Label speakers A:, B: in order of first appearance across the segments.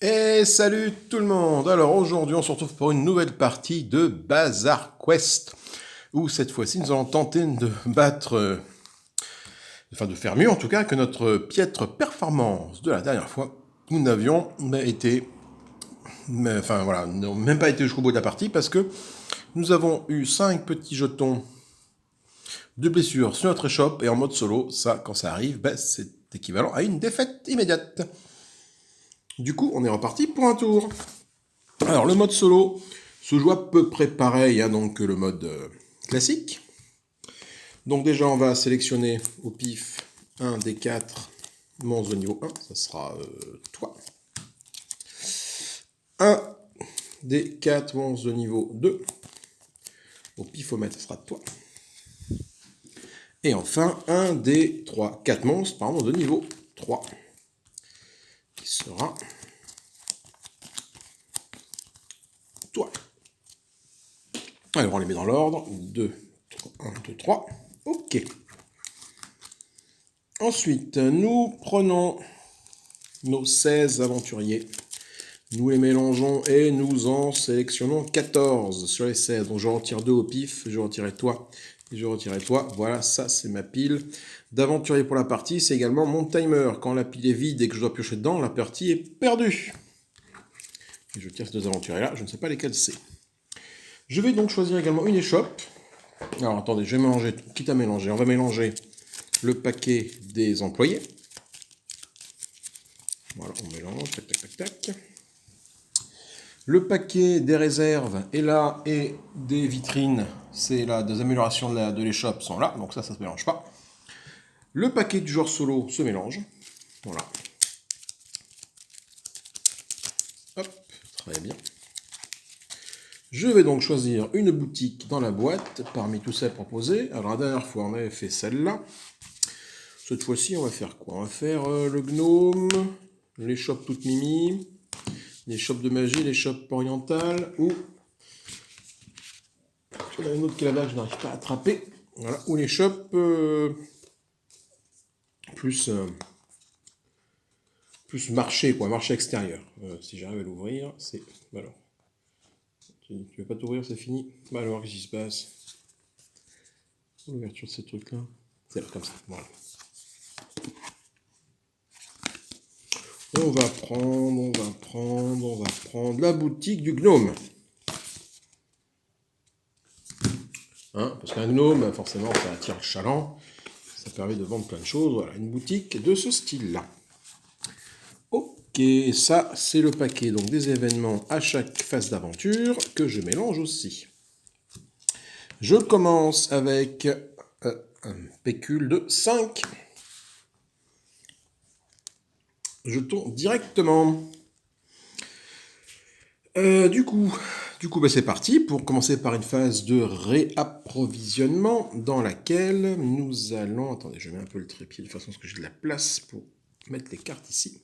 A: Et salut tout le monde. Alors aujourd'hui on se retrouve pour une nouvelle partie de Bazaar Quest, où cette fois-ci nous allons tenter de battre, de faire mieux en tout cas que notre piètre performance de la dernière fois. Nous n'avions même pas été jusqu'au bout de la partie parce que nous avons eu 5 petits jetons de blessures sur notre échoppe, et en mode solo, ça quand ça arrive, c'est équivalent à une défaite immédiate. Du coup on est reparti pour un tour. Alors le mode solo se joue à peu près pareil donc que le mode classique. Donc déjà on va sélectionner au pif un des 4 monstres de niveau 1, ça sera toi. Un des 4 monstres de niveau 2, au pifomètre, ça sera toi. Et enfin un des 4 monstres de niveau 3, qui sera toi. Alors on les met dans l'ordre, 2, 1, 2, 3, ok. Ensuite, nous prenons nos 16 aventuriers, nous les mélangeons et nous en sélectionnons 14 sur les 16. Donc je retire 2 au pif, je retirerai toi et je retirerai toi. Voilà, ça c'est ma pile d'aventuriers pour la partie. C'est également mon timer. Quand la pile est vide et que je dois piocher dedans, la partie est perdue. Et je tire ces 2 aventuriers là, je ne sais pas lesquels c'est. Je vais donc choisir également une échoppe. Alors attendez, je vais mélanger, quitte à mélanger, on va mélanger le paquet des employés. Voilà, on mélange, tac, tac, tac, tac. Le paquet des réserves est là, et des vitrines, c'est là, des améliorations de l'échoppe sont là, donc ça se mélange pas. Le paquet du joueur solo se mélange. Voilà. Hop, très bien. Je vais donc choisir une boutique dans la boîte parmi tous celles proposées. Alors la dernière fois on avait fait celle-là. Cette fois-ci on va faire quoi? On va faire le gnome, l'échoppe toute mimi, l'échoppe de magie, l'échoppe orientale, ou il y en a une autre qui est là-bas que je n'arrive pas à attraper. Voilà, ou l'échoppe plus marché, quoi, marché extérieur. Si j'arrive à l'ouvrir, c'est... Alors, tu veux pas t'ouvrir, c'est fini. Bah alors, qu'est-ce qui se passe? L'ouverture de ces trucs-là. C'est là, comme ça, voilà. On va prendre la boutique du gnome. Hein, parce qu'un gnome, forcément, ça attire le chaland. Ça permet de vendre plein de choses. Voilà, une boutique de ce style-là. Ok, ça c'est le paquet donc des événements à chaque phase d'aventure que je mélange aussi. Je commence avec un pécule de 5 jetons directement. Du coup c'est parti pour commencer par une phase de réapprovisionnement dans laquelle nous allons... Attendez, je mets un peu le trépied de façon à ce que j'ai de la place pour mettre les cartes ici.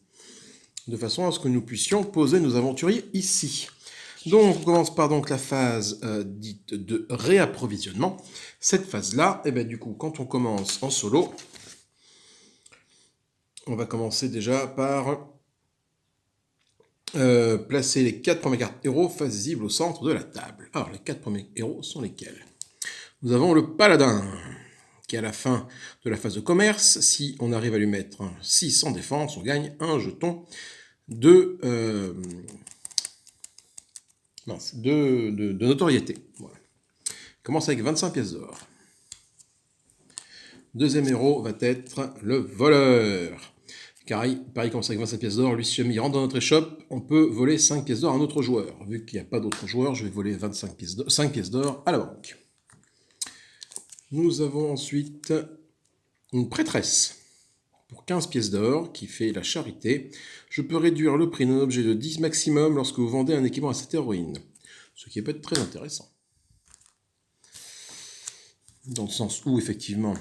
A: De façon à ce que nous puissions poser nos aventuriers ici. Donc, on commence par donc la phase dite de réapprovisionnement. Cette phase-là, du coup, quand on commence en solo, on va commencer déjà par placer les 4 premières cartes héros face visible au centre de la table. Alors, les 4 premiers héros sont lesquels? Nous avons le paladin, qui à la fin de la phase de commerce, si on arrive à lui mettre un 6 en défense, on gagne un jeton de notoriété. Voilà. Il commence avec 25 pièces d'or. Deuxième héros va être le voleur. Car pareil, commence avec 25 pièces d'or. Lui, si il rentre dans notre échoppe, on peut voler 5 pièces d'or à un autre joueur. Vu qu'il n'y a pas d'autres joueurs, je vais voler 5 pièces d'or à la banque. Nous avons ensuite une prêtresse pour 15 pièces d'or qui fait la charité. Je peux réduire le prix d'un objet de 10 maximum lorsque vous vendez un équipement à cette héroïne. Ce qui peut être très intéressant. Dans le sens où, effectivement,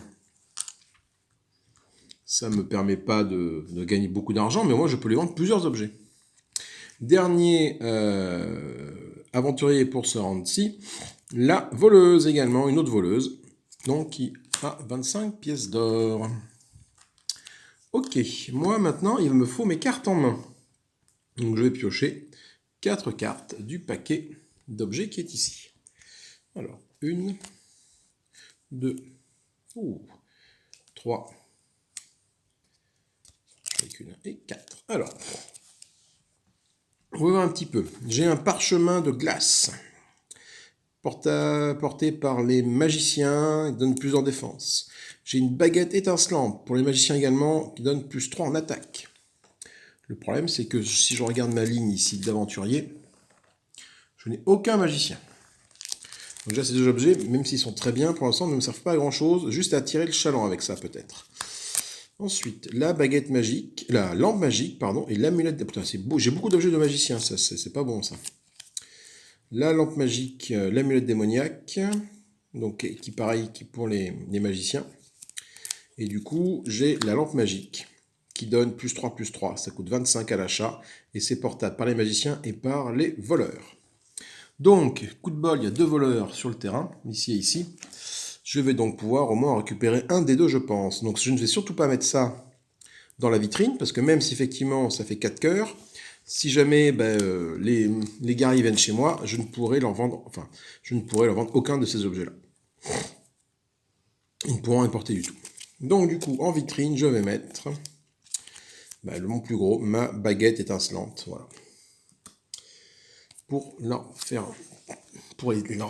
A: ça ne me permet pas de gagner beaucoup d'argent, mais moi, je peux les vendre plusieurs objets. Dernier aventurier pour ce round-ci, la voleuse également, une autre voleuse, donc qui a 25 pièces d'or. Ok, moi maintenant, il me faut mes cartes en main. Donc je vais piocher 4 cartes du paquet d'objets qui est ici. Alors, 1, 2, 3, avec une et 4. Alors, on va voir un petit peu. J'ai un parchemin de glace porté par les magiciens, qui donne plus en défense. J'ai une baguette étincelante pour les magiciens également, qui donne plus 3 en attaque. Le problème, c'est que si je regarde ma ligne ici d'aventurier, je n'ai aucun magicien. Donc déjà, ces deux objets, même s'ils sont très bien, pour l'instant, ne me servent pas à grand-chose, juste à attirer le chaland avec ça, peut-être. Ensuite, la baguette magique, la lampe magique, pardon, et l'amulette... Putain, c'est beau, j'ai beaucoup d'objets de magicien, ça, c'est pas bon, ça. La lampe magique, l'amulette démoniaque, donc qui pareil qui pour les magiciens. Et du coup, j'ai la lampe magique, qui donne plus 3, ça coûte 25 à l'achat, et c'est portable par les magiciens et par les voleurs. Donc, coup de bol, il y a 2 voleurs sur le terrain, ici et ici. Je vais donc pouvoir au moins récupérer un des deux, je pense. Donc je ne vais surtout pas mettre ça dans la vitrine, parce que même si effectivement ça fait 4 cœurs, si jamais les guerriers viennent chez moi, je ne pourrai leur vendre, aucun de ces objets-là. Ils ne pourront importer du tout. Donc du coup, en vitrine, je vais mettre mon plus gros, ma baguette étincelante, voilà. Pour leur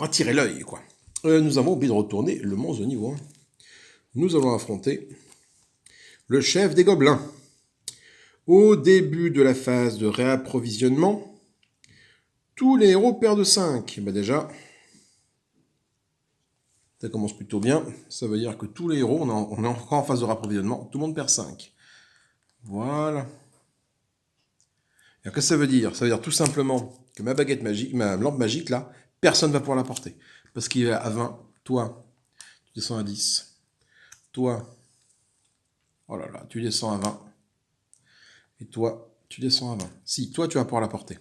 A: attirer l'œil, quoi. Nous avons oublié de retourner le monstre de niveau 1. Nous allons affronter le chef des gobelins. Au début de la phase de réapprovisionnement, tous les héros perdent 5. Déjà, ça commence plutôt bien. Ça veut dire que tous les héros, on est encore en phase de réapprovisionnement, tout le monde perd 5. Voilà. Qu'est-ce que ça veut dire? Ça veut dire tout simplement que ma baguette magique, ma lampe magique, là, personne ne va pouvoir la porter. Parce qu'il est à 20. Toi, tu descends à 10. Toi, oh là là, tu descends à 20. Et toi, tu descends à 20. Si, toi, tu vas pouvoir la porter.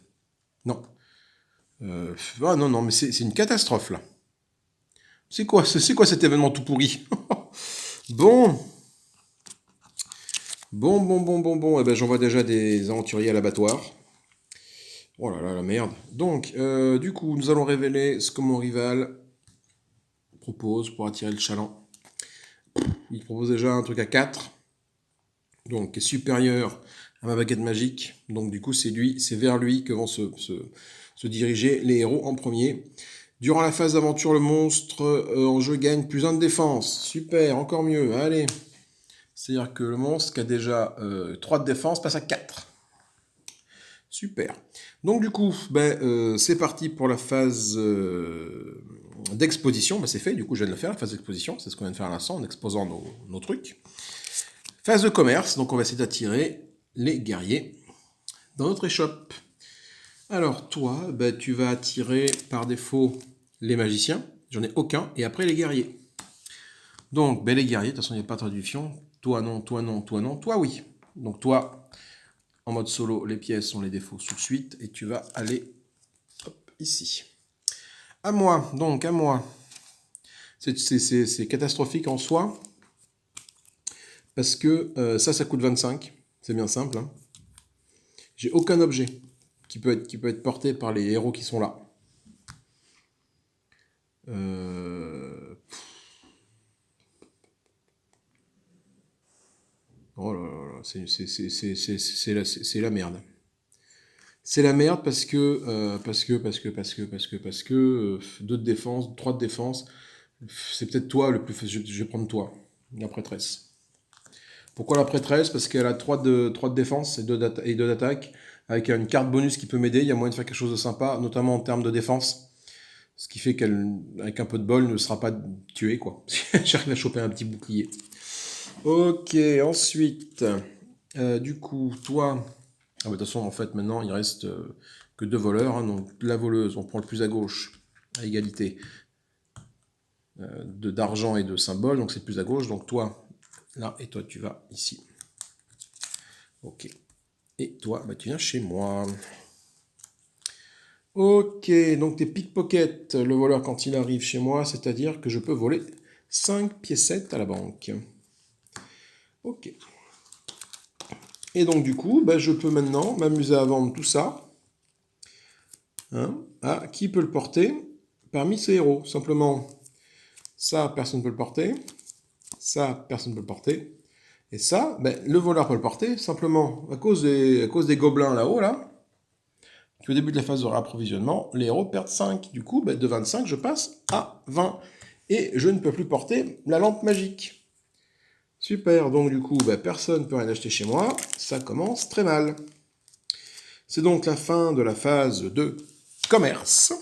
A: Non. Non, mais c'est une catastrophe, là. C'est quoi cet événement tout pourri? Bon. Bon. Eh ben, j'envoie déjà des aventuriers à l'abattoir. Oh là là, la merde. Donc, du coup, nous allons révéler ce que mon rival propose pour attirer le chaland. Il propose déjà un truc à 4. Donc, qui est supérieur à ma baguette magique. Donc, du coup, c'est vers lui que vont se diriger les héros en premier. Durant la phase d'aventure, le monstre en jeu gagne plus 1 de défense. Super, encore mieux. Allez. C'est-à-dire que le monstre qui a déjà 3 de défense passe à 4. Super. Donc du coup, c'est parti pour la phase d'exposition. C'est fait, du coup je viens de le faire, la phase d'exposition. C'est ce qu'on vient de faire à l'instant en exposant nos trucs. Phase de commerce, donc on va essayer d'attirer les guerriers dans notre échoppe. Alors toi, tu vas attirer par défaut les magiciens. J'en ai aucun. Et après les guerriers. Donc les guerriers, de toute façon il n'y a pas de traduction. Toi non, toi non, toi non, toi oui. Donc toi, en mode solo, les pièces, on les défausse tout de suite. Et tu vas aller ici. À moi, donc à moi. C'est catastrophique en soi. Parce que ça coûte 25. C'est bien simple. Hein. J'ai aucun objet qui peut être porté par les héros qui sont là. Oh là là, c'est la merde. C'est la merde parce que 2 de défense, 3 de défense. C'est peut-être toi le plus... Je vais prendre toi, la prêtresse. Pourquoi la prêtresse? Parce qu'elle a 3 de défense et 2 d'attaque. Avec une carte bonus qui peut m'aider, il y a moyen de faire quelque chose de sympa, notamment en termes de défense. Ce qui fait qu'avec un peu de bol, ne sera pas tuée, quoi. J'arrive à choper un petit bouclier. Ok, ensuite, du coup, toi... de toute façon, en fait, maintenant, il reste que 2 voleurs. Hein, donc, la voleuse, on prend le plus à gauche, à égalité d'argent et de symbole. Donc, c'est plus à gauche. Donc, toi, là, et toi, tu vas ici. Ok. Et toi, tu viens chez moi. Ok, donc tes pickpockets, le voleur quand il arrive chez moi, c'est-à-dire que je peux voler 5 piécettes à la banque. Ok. Et donc du coup, je peux maintenant m'amuser à vendre tout ça. Hein, à qui peut le porter parmi ces héros. Simplement, ça, personne ne peut le porter. Ça, personne ne peut le porter. Et ça, le voleur peut le porter, simplement à cause des gobelins là-haut, là. Au début de la phase de réapprovisionnement, les héros perdent 5. Du coup, de 25, je passe à 20. Et je ne peux plus porter la lampe magique. Super, donc du coup, personne ne peut rien acheter chez moi. Ça commence très mal. C'est donc la fin de la phase de commerce.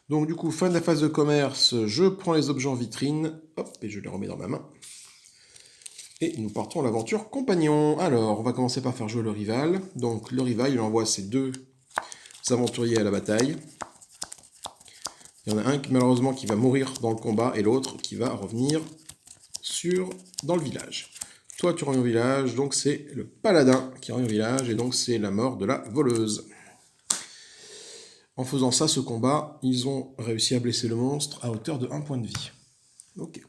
A: Donc du coup, fin de la phase de commerce, je prends les objets en vitrine, hop, et je les remets dans ma main. Et nous partons à l'aventure compagnon. Alors, on va commencer par faire jouer le rival. Donc le rival, il envoie ses 2 aventuriers à la bataille. Il y en a un malheureusement qui va mourir dans le combat et l'autre qui va revenir dans le village. Toi, tu reviens au village, donc c'est le paladin qui revient au village et donc c'est la mort de la voleuse. En faisant ça, ce combat, ils ont réussi à blesser le monstre à hauteur de 1 point de vie. Ok.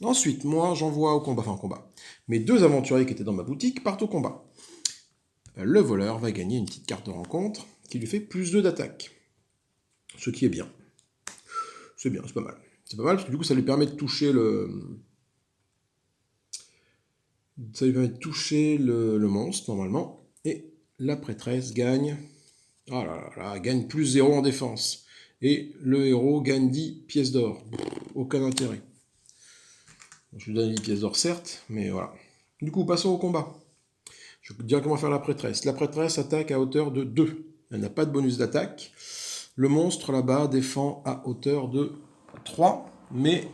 A: Ensuite, moi, j'envoie au combat. Mes 2 aventuriers qui étaient dans ma boutique partent au combat. Le voleur va gagner une petite carte de rencontre qui lui fait plus 2 d'attaque. Ce qui est bien. C'est bien, c'est pas mal. C'est pas mal parce que du coup, ça lui permet de toucher le monstre, normalement. Et la prêtresse gagne... Oh là là, gagne plus 0 en défense. Et le héros gagne 10 pièces d'or. Aucun intérêt. Je lui donne 10 pièces d'or, certes, mais voilà. Du coup, passons au combat. Je vais directement faire la prêtresse. La prêtresse attaque à hauteur de 2. Elle n'a pas de bonus d'attaque. Le monstre, là-bas, défend à hauteur de 3. Mais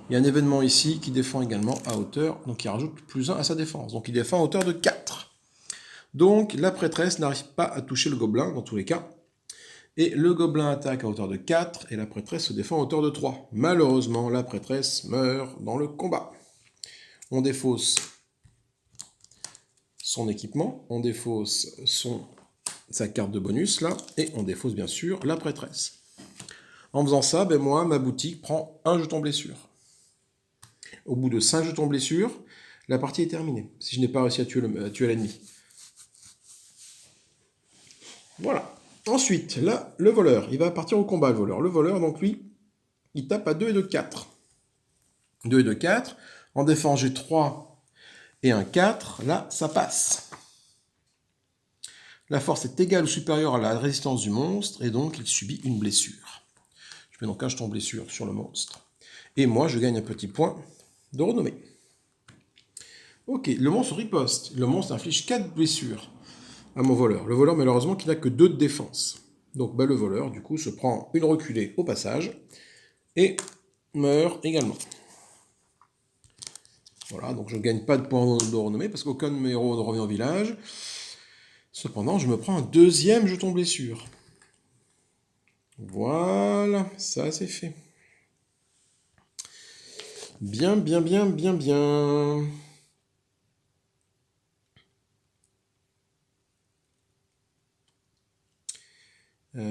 A: il y a un événement ici qui défend également à hauteur. Donc, il rajoute plus 1 à sa défense. Donc, il défend à hauteur de 4. Donc, la prêtresse n'arrive pas à toucher le gobelin, dans tous les cas. Et le gobelin attaque à hauteur de 4, et la prêtresse se défend à hauteur de 3. Malheureusement, la prêtresse meurt dans le combat. On défausse son équipement, on défausse sa carte de bonus, là, et on défausse bien sûr la prêtresse. En faisant ça, moi, ma boutique prend un jeton blessure. Au bout de 5 jetons blessure, la partie est terminée, si je n'ai pas réussi à tuer l'ennemi. Voilà. Ensuite, là, le voleur, il va partir au combat, le voleur. Le voleur, donc lui, il tape à 2 et de 4. 2 et de 4. En défense, j'ai 3 et un 4. Là, ça passe. La force est égale ou supérieure à la résistance du monstre, et donc il subit une blessure. Je mets donc un jeton blessure sur le monstre. Et moi, je gagne un petit point de renommée. Ok, le monstre riposte. Le monstre inflige 4 blessures à mon voleur. Le voleur, malheureusement, qui n'a que 2 de défense. Donc le voleur, du coup, se prend une reculée au passage et meurt également. Voilà, donc je ne gagne pas de points de renommée parce qu'aucun de mes héros ne revient au village. Cependant, je me prends un 2e jeton blessure. Voilà, ça c'est fait. Bien, bien, bien, bien, bien. Oui,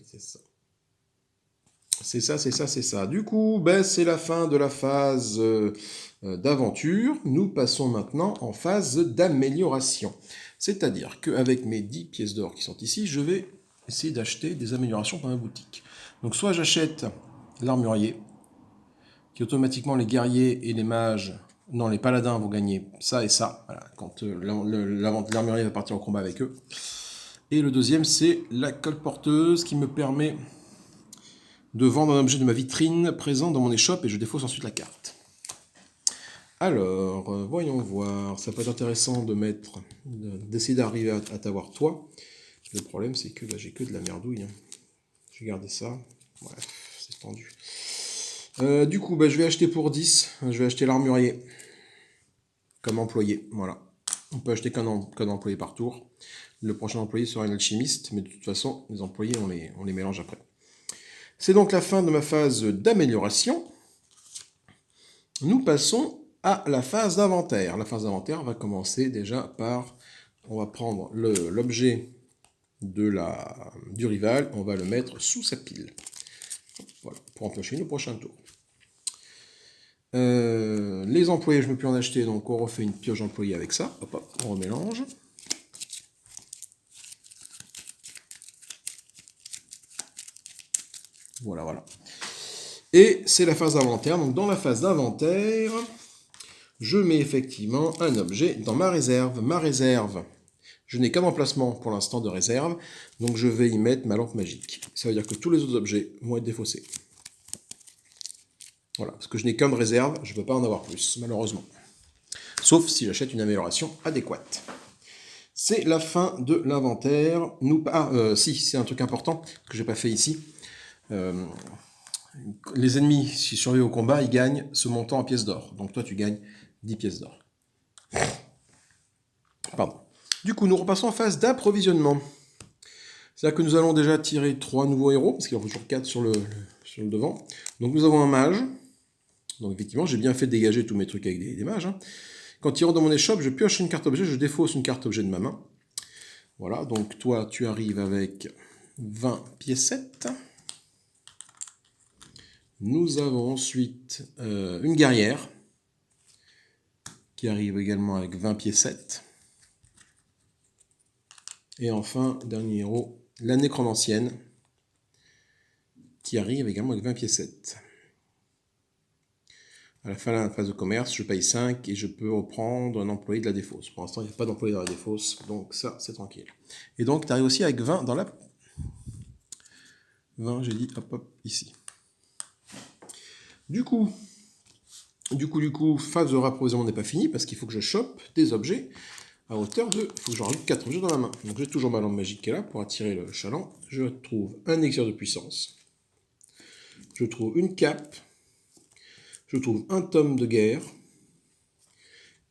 A: c'est ça. C'est ça. Du coup, c'est la fin de la phase d'aventure. Nous passons maintenant en phase d'amélioration. C'est-à-dire qu'avec mes 10 pièces d'or qui sont ici, je vais essayer d'acheter des améliorations dans ma boutique. Donc soit j'achète l'armurier, qui automatiquement les guerriers et les mages, non les paladins vont gagner ça et ça, voilà, quand l'armurier va partir au combat avec eux. Et le deuxième, c'est la colporteuse qui me permet de vendre un objet de ma vitrine présent dans mon échoppe et je défausse ensuite la carte. Alors, voyons voir. Ça peut être intéressant d'essayer d'arriver à t'avoir toi. Le problème, c'est que j'ai que de la merdouille. Hein. Je vais garder ça. Bref, c'est tendu. Du coup, je vais acheter pour 10. Je vais acheter l'armurier comme employé. Voilà. On peut acheter qu'un employé par tour. Le prochain employé sera un alchimiste, mais de toute façon, les employés, on les mélange après. C'est donc la fin de ma phase d'amélioration. Nous passons à la phase d'inventaire. La phase d'inventaire va commencer déjà par... On va prendre l'objet du rival, on va le mettre sous sa pile. Voilà, pour enclencher nos prochains tours. Les employés, je ne peux plus en acheter, donc on refait une pioche d'employés avec ça. Hop, hop, on remélange. Voilà, voilà. Et c'est la phase d'inventaire. Donc dans la phase d'inventaire, je mets effectivement un objet dans ma réserve. Ma réserve, je n'ai qu'un emplacement pour l'instant de réserve, donc je vais y mettre ma lampe magique. Ça veut dire que tous les autres objets vont être défaussés. Voilà, parce que je n'ai qu'un de réserve, je ne peux pas en avoir plus, malheureusement. Sauf si j'achète une amélioration adéquate. C'est la fin de l'inventaire. Si, c'est un truc important que je n'ai pas fait ici. Les ennemis, s'ils survivent au combat, ils gagnent ce montant en pièces d'or. Donc toi, tu gagnes 10 pièces d'or. Pardon. Du coup, nous repassons en phase d'approvisionnement. C'est-à-dire que nous allons déjà tirer 3 nouveaux héros, parce qu'il en faut toujours 4 sur le devant. Donc nous avons un mage. Donc effectivement, j'ai bien fait dégager tous mes trucs avec des mages. Quand il rentre dans mon échoppe, je pioche une carte objet, je défausse une carte objet de ma main. Voilà, donc toi, tu arrives avec 20 piécettes. Nous avons ensuite une guerrière, qui arrive également avec 20 piécettes. Et enfin, dernier héros, la nécromancienne, qui arrive également avec 20 piécettes. À la fin de la phase de commerce, je paye 5 et je peux reprendre un employé de la défausse. Pour l'instant, il n'y a pas d'employé dans la défausse, donc ça, c'est tranquille. Et donc, tu arrives aussi avec 20 dans la... 20, j'ai dit, hop, hop, ici. Du coup, phase de rapprovisionnement n'est pas finie, parce qu'il faut que je chope des objets à hauteur de... Il faut que j'en rajoute 4 objets dans la main. Donc j'ai toujours ma lampe magique qui est là pour attirer le chaland. Je trouve un élixir de puissance. Je trouve une cape. Je trouve un tome de guerre.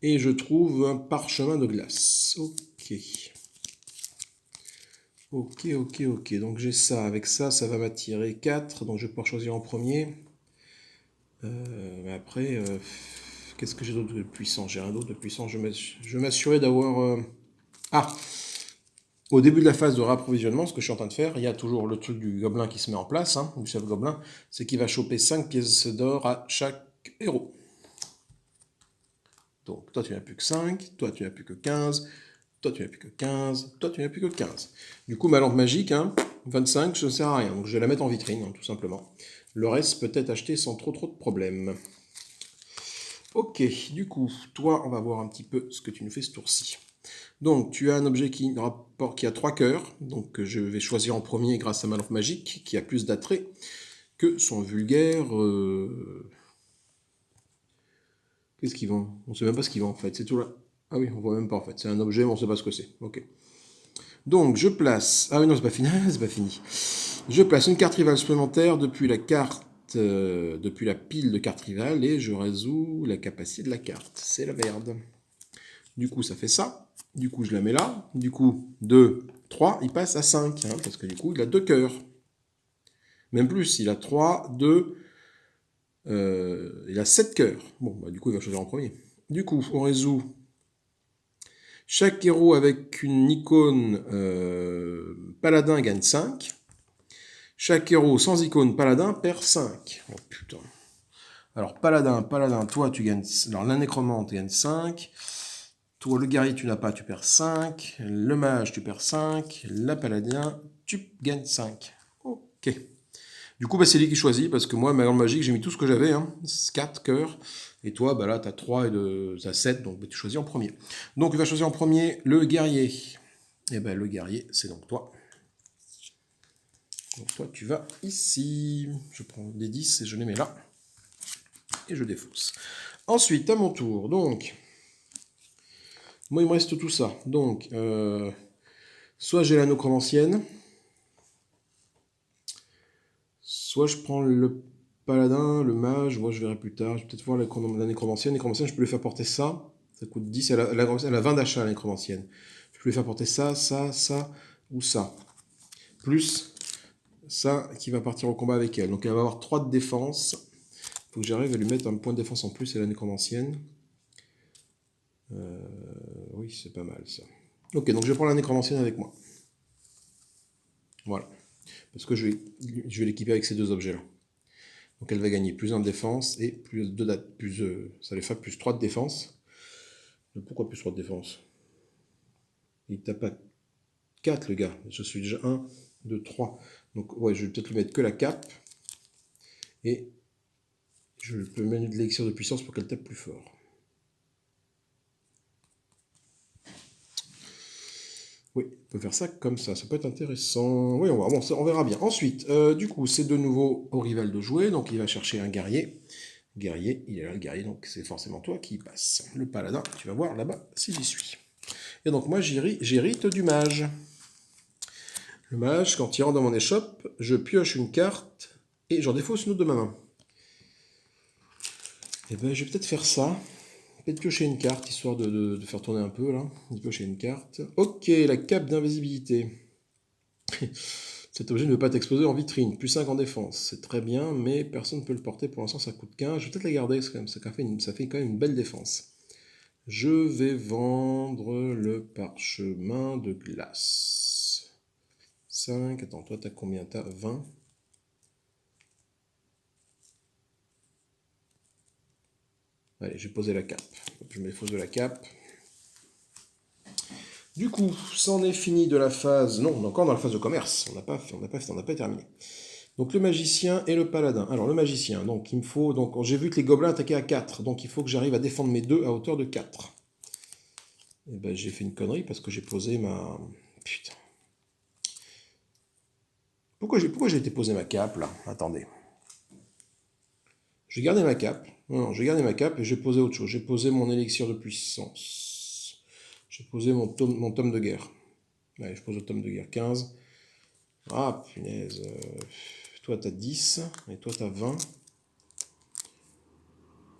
A: Et je trouve un parchemin de glace. Ok. Ok. Donc j'ai ça. Avec ça, ça va m'attirer 4. Donc je vais pouvoir choisir en premier. Après, qu'est-ce que j'ai d'autre de puissant? J'ai rien d'autre de puissant. Je vais m'assurer d'avoir... Au début de la phase de rapprovisionnement, ce que je suis en train de faire, il y a toujours le truc du gobelin qui se met en place, du chef gobelin, c'est qu'il va choper 5 pièces d'or à chaque héros. Donc toi tu n'as plus que 5, toi tu n'as plus que 15, toi tu n'as plus que 15, toi tu n'as plus que 15. Du coup ma lampe magique, 25, ça ne sert à rien, donc je vais la mettre en vitrine, tout simplement. Le reste peut être acheté sans trop de problèmes. Ok, du coup, toi on va voir un petit peu ce que tu nous fais ce tour-ci. Donc, tu as un objet qui a 3 cœurs. Donc, je vais choisir en premier grâce à ma lampe magique, qui a plus d'attrait que son vulgaire... Qu'est-ce qu'ils vendent? On ne sait même pas ce qu'ils vendent en fait. C'est tout là. Ah oui, on voit même pas en fait. C'est un objet, mais on ne sait pas ce que c'est. Ok. Donc, je place... Ah oui, non, c'est pas fini. C'est pas fini. Je place une carte rivale supplémentaire depuis la carte... depuis la pile de cartes rivales et je résous la capacité de la carte. C'est la merde. Du coup, ça fait ça. Du coup, je la mets là. Du coup, 2, 3, il passe à 5. Parce que du coup, il a 2 cœurs. Même plus, il a 3, 2, il a 7 cœurs. Bon, bah, du coup, il va choisir en premier. Du coup, on résout. Chaque héros avec une icône paladin gagne 5. Chaque héros sans icône paladin perd 5. Oh putain. Alors, paladin, toi, tu gagnes... Alors, la nécromante gagne 5. Toi, le guerrier, tu n'as pas, tu perds 5. Le mage, tu perds 5. La paladin, tu gagnes 5. Ok. Du coup, bah, c'est lui qui choisit, parce que moi, ma lampe magique, j'ai mis tout ce que j'avais. 4 cœurs. Et toi, bah, là, tu as 3 et tu as 7, donc bah, tu choisis en premier. Donc, il va choisir en premier le guerrier. Et ben le guerrier, c'est donc toi. Donc toi, tu vas ici. Je prends des 10 et je les mets là. Et je défausse. Ensuite, à mon tour, donc... Moi, il me reste tout ça. Donc, soit j'ai la nécromancienne, soit je prends le paladin, le mage, moi je verrai plus tard. Je vais peut-être voir la nécromancienne. La nécromancienne, je peux lui faire porter ça. Ça coûte 10, elle a 20 d'achat, la nécromancienne. Je peux lui faire porter ça, ça, ça ou ça. Plus ça qui va partir au combat avec elle. Donc elle va avoir 3 de défense. Il faut que j'arrive à lui mettre un point de défense en plus, et la nécromancienne. Oui, c'est pas mal ça. Ok, donc je vais prendre la nécromancienne avec moi. Voilà. Parce que je vais l'équiper avec ces 2 objets-là. Donc elle va gagner plus 1 de défense et plus 2 ça lui fait plus 3 de défense. Mais pourquoi plus 3 de défense? Il tape à 4 le gars. Je suis déjà 1, 2, 3. Donc ouais, je vais peut-être lui mettre que la cape. Et je peux mettre de l'élixir de puissance pour qu'elle tape plus fort. Oui, on peut faire ça comme ça peut être intéressant. Oui, on verra bien. Ensuite, du coup, c'est de nouveau au rival de jouer, donc il va chercher un guerrier. Guerrier, il est là le guerrier, donc c'est forcément toi qui passe. Le paladin, tu vas voir là-bas si j'y suis. Et donc moi, j'hérite du mage. Le mage, quand il rentre dans mon échoppe, je pioche une carte et j'en défausse une autre de ma main. Et ben, je vais peut-être faire ça. Peut-être piocher une carte, histoire de faire tourner un peu, là. Piocher une carte. Ok, la cape d'invisibilité. Cet objet ne peut pas être exposé en vitrine. Plus 5 en défense. C'est très bien, mais personne ne peut le porter. Pour l'instant, ça coûte 15. Je vais peut-être la garder, ça fait quand même une belle défense. Je vais vendre le parchemin de glace. 5. Attends, toi, t'as combien? T'as 20. Allez, j'ai posé la cape. Je mets fausse de la cape. Du coup, c'en est fini de la phase... Non, on est encore dans la phase de commerce. On n'a pas terminé. Donc le magicien et le paladin. Alors le magicien, donc il me faut... Donc j'ai vu que les gobelins attaquaient à 4. Donc il faut que j'arrive à défendre mes 2 à hauteur de 4. Et ben j'ai fait une connerie parce que j'ai posé ma... Putain. Pourquoi j'ai été poser ma cape là? Attendez. J'ai gardé ma cape. Non, j'ai gardé ma cape et j'ai posé autre chose. J'ai posé mon élixir de puissance. J'ai posé mon tome de guerre. Allez, je pose le tome de guerre 15. Ah, punaise. Toi, t'as 10. Et toi, t'as 20.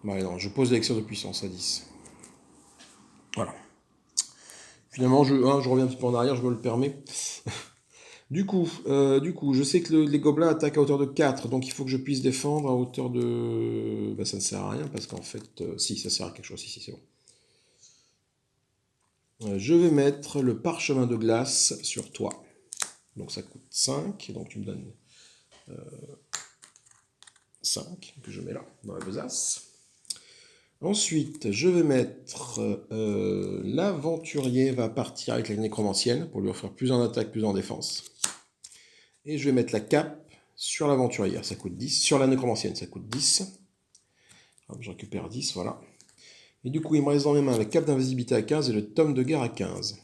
A: Bah non, je pose l'élixir de puissance à 10. Voilà. Finalement, je reviens un petit peu en arrière, je me le permets. Du coup, je sais que les gobelins attaquent à hauteur de 4, donc il faut que je puisse défendre à hauteur de... Bah, ça ne sert à rien, parce qu'en fait... si, ça sert à quelque chose, si, c'est bon. Je vais mettre le parchemin de glace sur toi. Donc ça coûte 5, donc tu me donnes 5, que je mets là, dans la besace. Ensuite, je vais mettre... l'aventurier va partir avec la nécromancienne, pour lui offrir plus en attaque, plus en défense. Et je vais mettre la cape sur l'aventurière, ça coûte 10. Sur la nécromancienne, ça coûte 10. Hop, je récupère 10, voilà. Et du coup, il me reste dans mes mains la cape d'invisibilité à 15 et le tome de guerre à 15.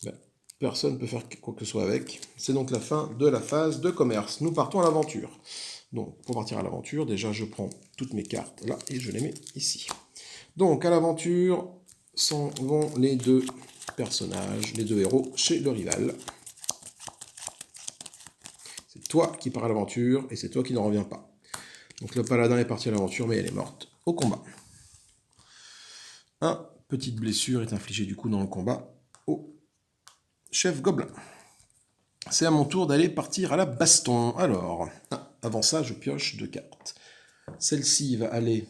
A: Ben, personne ne peut faire quoi que ce soit avec. C'est donc la fin de la phase de commerce. Nous partons à l'aventure. Donc, pour partir à l'aventure, déjà, je prends toutes mes cartes là et je les mets ici. Donc, à l'aventure, s'en vont les 2 personnages, les 2 héros chez le rival. C'est toi qui pars à l'aventure et c'est toi qui n'en reviens pas. Donc le paladin est parti à l'aventure, mais elle est morte au combat. Une petite blessure est infligée du coup dans le combat au chef gobelin. C'est à mon tour d'aller partir à la baston. Alors, avant ça, je pioche 2 cartes. Celle-ci va aller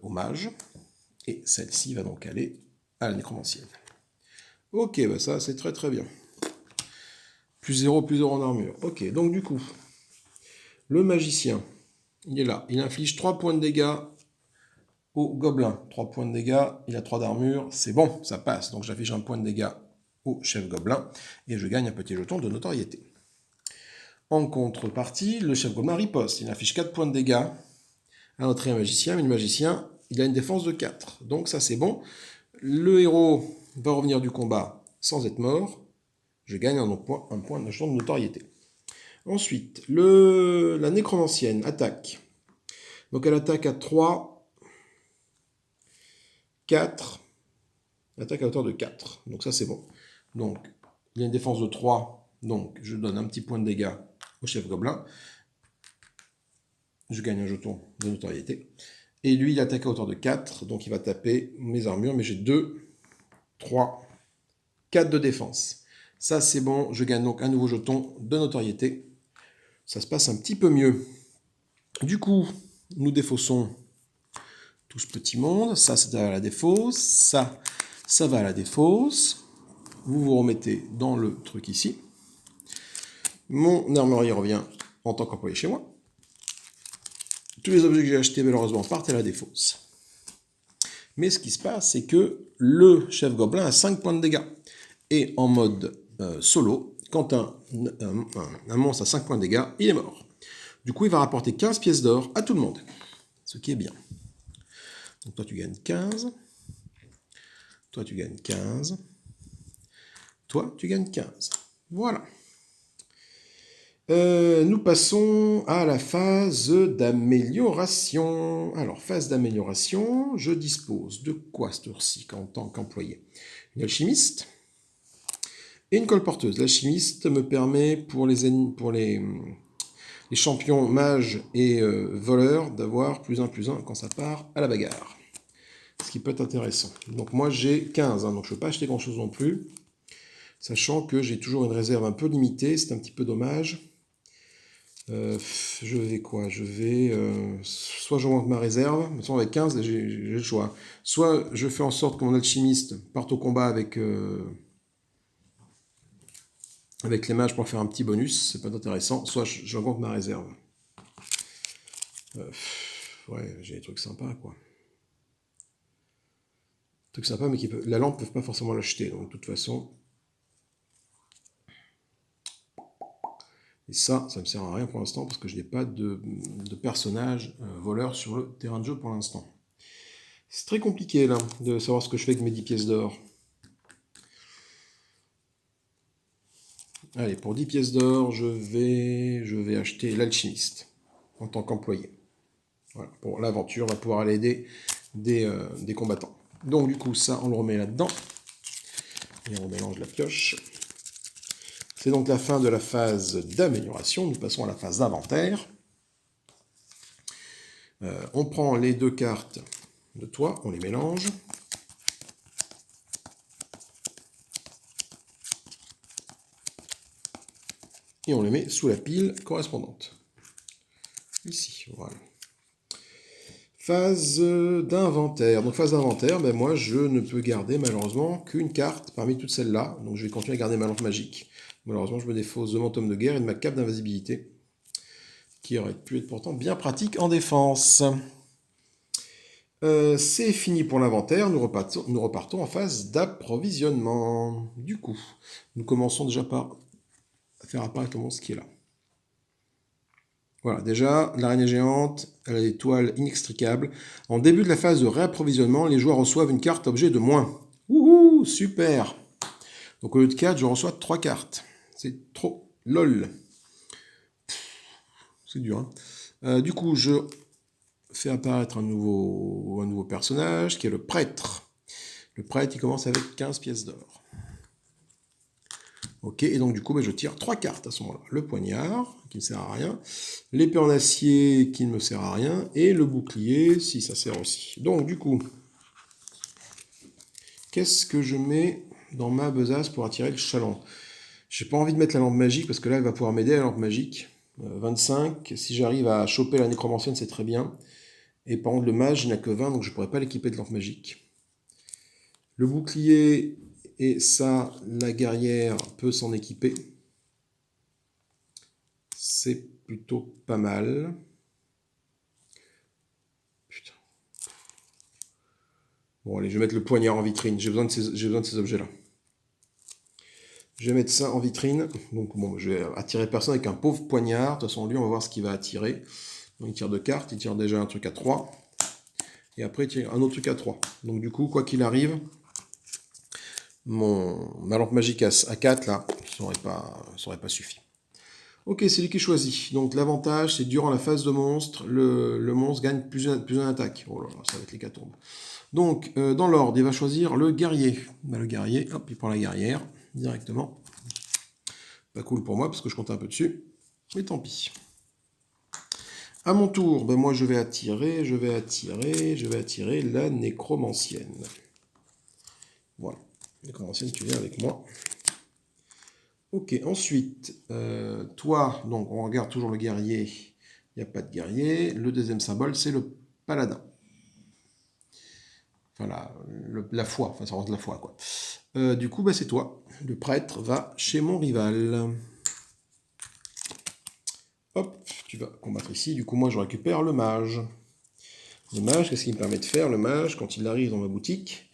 A: au mage, et celle-ci va donc aller à la nécromancienne. Ok, bah ça c'est très très bien. Plus 0 en armure. Ok, donc du coup, le magicien, il est là. Il inflige 3 points de dégâts au gobelin. 3 points de dégâts, il a 3 d'armure, c'est bon, ça passe. Donc j'affiche un point de dégâts au chef gobelin et je gagne un petit jeton de notoriété. En contrepartie, le chef gobelin riposte. Il affiche 4 points de dégâts à notre magicien, mais le magicien, il a une défense de 4. Donc ça c'est bon. Le héros va revenir du combat sans être mort. Je gagne un point de jeton de notoriété. Ensuite, la nécromancienne attaque. Donc elle attaque à 3, 4, attaque à hauteur de 4. Donc ça c'est bon. Donc il y a une défense de 3, donc je donne un petit point de dégâts au chef gobelin. Je gagne un jeton de notoriété. Et lui il attaque à hauteur de 4, donc il va taper mes armures, mais j'ai 2, 3, 4 de défense. Ça c'est bon, je gagne donc un nouveau jeton de notoriété. Ça se passe un petit peu mieux. Du coup, nous défaussons tout ce petit monde. Ça va à la défausse. Ça va à la défausse. Vous vous remettez dans le truc ici. Mon armurier revient en tant qu'employé chez moi. Tous les objets que j'ai achetés, malheureusement, partent à la défausse. Mais ce qui se passe, c'est que le chef gobelin a 5 points de dégâts. Et en mode solo, quand un monstre a 5 points de dégâts, il est mort. Du coup, il va rapporter 15 pièces d'or à tout le monde. Ce qui est bien. Donc toi, tu gagnes 15. Toi, tu gagnes 15. Toi, tu gagnes 15. Voilà. Nous passons à la phase d'amélioration. Alors, phase d'amélioration, je dispose de quoi ce tour-ci en tant qu'employé? Une alchimiste et une colporteuse. L'alchimiste me permet pour les champions mages et voleurs d'avoir +1/+1 quand ça part à la bagarre. Ce qui peut être intéressant. Donc moi j'ai 15, donc je ne peux pas acheter grand chose non plus. Sachant que j'ai toujours une réserve un peu limitée, c'est un petit peu dommage. Je vais quoi? Je vais... soit j'augmente ma réserve, mais avec 15, j'ai le choix. Soit je fais en sorte que mon alchimiste parte au combat avec les mages pour faire un petit bonus, c'est pas intéressant. Soit j'augmente ma réserve. Ouais, j'ai des trucs sympas, quoi. Truc sympa, mais la lampe ne peut pas forcément l'acheter, donc de toute façon... Et ça ne me sert à rien pour l'instant parce que je n'ai pas de personnage voleur sur le terrain de jeu pour l'instant. C'est très compliqué là de savoir ce que je fais avec mes 10 pièces d'or. Allez, pour 10 pièces d'or, je vais acheter l'alchimiste en tant qu'employé. Voilà, pour l'aventure, on va pouvoir aller aider des combattants. Donc du coup, ça, on le remet là-dedans. Et on mélange la pioche. C'est donc la fin de la phase d'amélioration. Nous passons à la phase d'inventaire. On prend les 2 cartes de toi, on les mélange. Et on les met sous la pile correspondante. Ici, voilà. Phase d'inventaire. Donc phase d'inventaire, ben moi je ne peux garder malheureusement qu'une carte parmi toutes celles-là. Donc je vais continuer à garder ma lampe magique. Malheureusement je me défausse de mon tome de guerre et de ma cape d'invisibilité, qui aurait pu être pourtant bien pratique en défense. C'est fini pour l'inventaire, nous repartons en phase d'approvisionnement. Du coup, nous commençons déjà par faire apparaître le monstre qui est là. Voilà, déjà, l'araignée géante, elle a des toiles inextricables. En début de la phase de réapprovisionnement, les joueurs reçoivent une carte objet de moins. Wouhou, super! Donc au lieu de 4, je reçois 3 cartes. C'est trop lol. C'est dur, hein. Du coup, je fais apparaître un nouveau personnage, qui est le prêtre. Le prêtre, il commence avec 15 pièces d'or. Ok, et donc du coup, je tire 3 cartes à ce moment-là. Le poignard, qui ne sert à rien. L'épée en acier, qui ne me sert à rien. Et le bouclier, si ça sert aussi. Donc du coup, qu'est-ce que je mets dans ma besace pour attirer le chaland? J'ai pas envie de mettre la lampe magique, parce que là, elle va pouvoir m'aider, la lampe magique. 25, si j'arrive à choper la nécromancienne, c'est très bien. Et par contre, le mage, il n'a que 20, donc je ne pourrais pas l'équiper de lampe magique. Le bouclier, et ça, la guerrière peut s'en équiper. C'est plutôt pas mal. Putain. Bon, allez, je vais mettre le poignard en vitrine. J'ai besoin de ces objets-là. Je vais mettre ça en vitrine. Donc, bon, je vais attirer personne avec un pauvre poignard. De toute façon, lui, on va voir ce qu'il va attirer. Donc, il tire 2 cartes. Il tire déjà un truc à 3. Et après, il tire un autre truc à 3. Donc, du coup, quoi qu'il arrive, ma lampe magique à 4, là, ça n'aurait pas suffi. Ok, c'est lui qui choisit. Donc l'avantage, c'est durant la phase de monstre, le monstre gagne plus une attaque. Oh là là, ça va être l'hécatombe. Donc, dans l'ordre, il va choisir le guerrier. Le guerrier, hop, il prend la guerrière directement. Pas cool pour moi, parce que je comptais un peu dessus. Mais tant pis. À mon tour, moi je vais attirer la nécromancienne. Voilà. Nécromancienne, tu viens avec moi. Ok, ensuite, toi, donc on regarde toujours le guerrier, il n'y a pas de guerrier. Le deuxième symbole, c'est le paladin. Enfin, la foi, enfin ça rentre la foi, quoi. Du coup, c'est toi. Le prêtre va chez mon rival. Hop, tu vas combattre ici. Du coup, moi, je récupère le mage. Le mage, qu'est-ce qu'il me permet de faire? Le mage, quand il arrive dans ma boutique,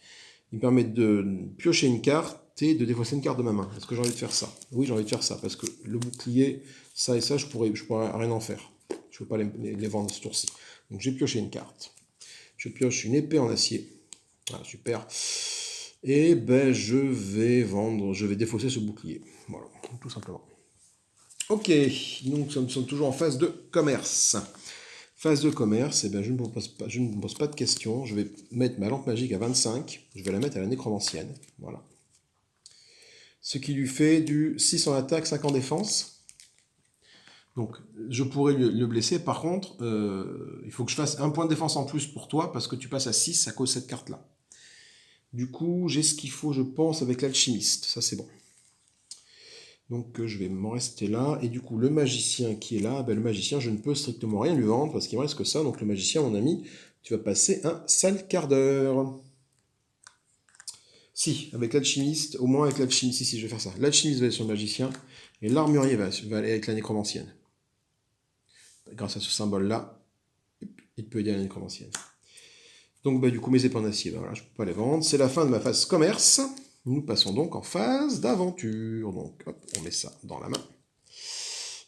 A: il me permet de piocher une carte et de défausser une carte de ma main. Est-ce que j'ai envie de faire ça? Oui, j'ai envie de faire ça, parce que le bouclier, ça et ça, je pourrais rien en faire. Je ne peux pas les vendre ce tour-ci. Donc j'ai pioché une carte. Je pioche une épée en acier. Ah, super. Et ben je vais défausser ce bouclier. Voilà, tout simplement. Ok, donc nous sommes toujours en phase de commerce. Phase de commerce, eh ben, je ne me pose pas de questions. Je vais mettre ma lampe magique à 25. Je vais la mettre à la nécromancienne. Voilà. Ce qui lui fait du 6 en attaque, 5 en défense. Donc, je pourrais le blesser. Par contre, il faut que je fasse un point de défense en plus pour toi, parce que tu passes à 6 à cause de cette carte-là. Du coup, j'ai ce qu'il faut, je pense, avec l'alchimiste. Ça, c'est bon. Donc, je vais m'en rester là. Et du coup, le magicien qui est là, ben, le magicien, je ne peux strictement rien lui vendre, parce qu'il me reste que ça. Donc, le magicien, mon ami, tu vas passer un sale quart d'heure. Si, avec l'alchimiste, au moins avec l'alchimiste, si, je vais faire ça. L'alchimiste va aller sur le magicien, et l'armurier va aller avec la nécromancienne. Grâce à ce symbole-là, il peut aider à la nécromancienne. Donc bah, du coup, mes épées en acier, bah, voilà, je ne peux pas les vendre. C'est la fin de ma phase commerce. Nous passons donc en phase d'aventure. Donc hop, on met ça dans la main.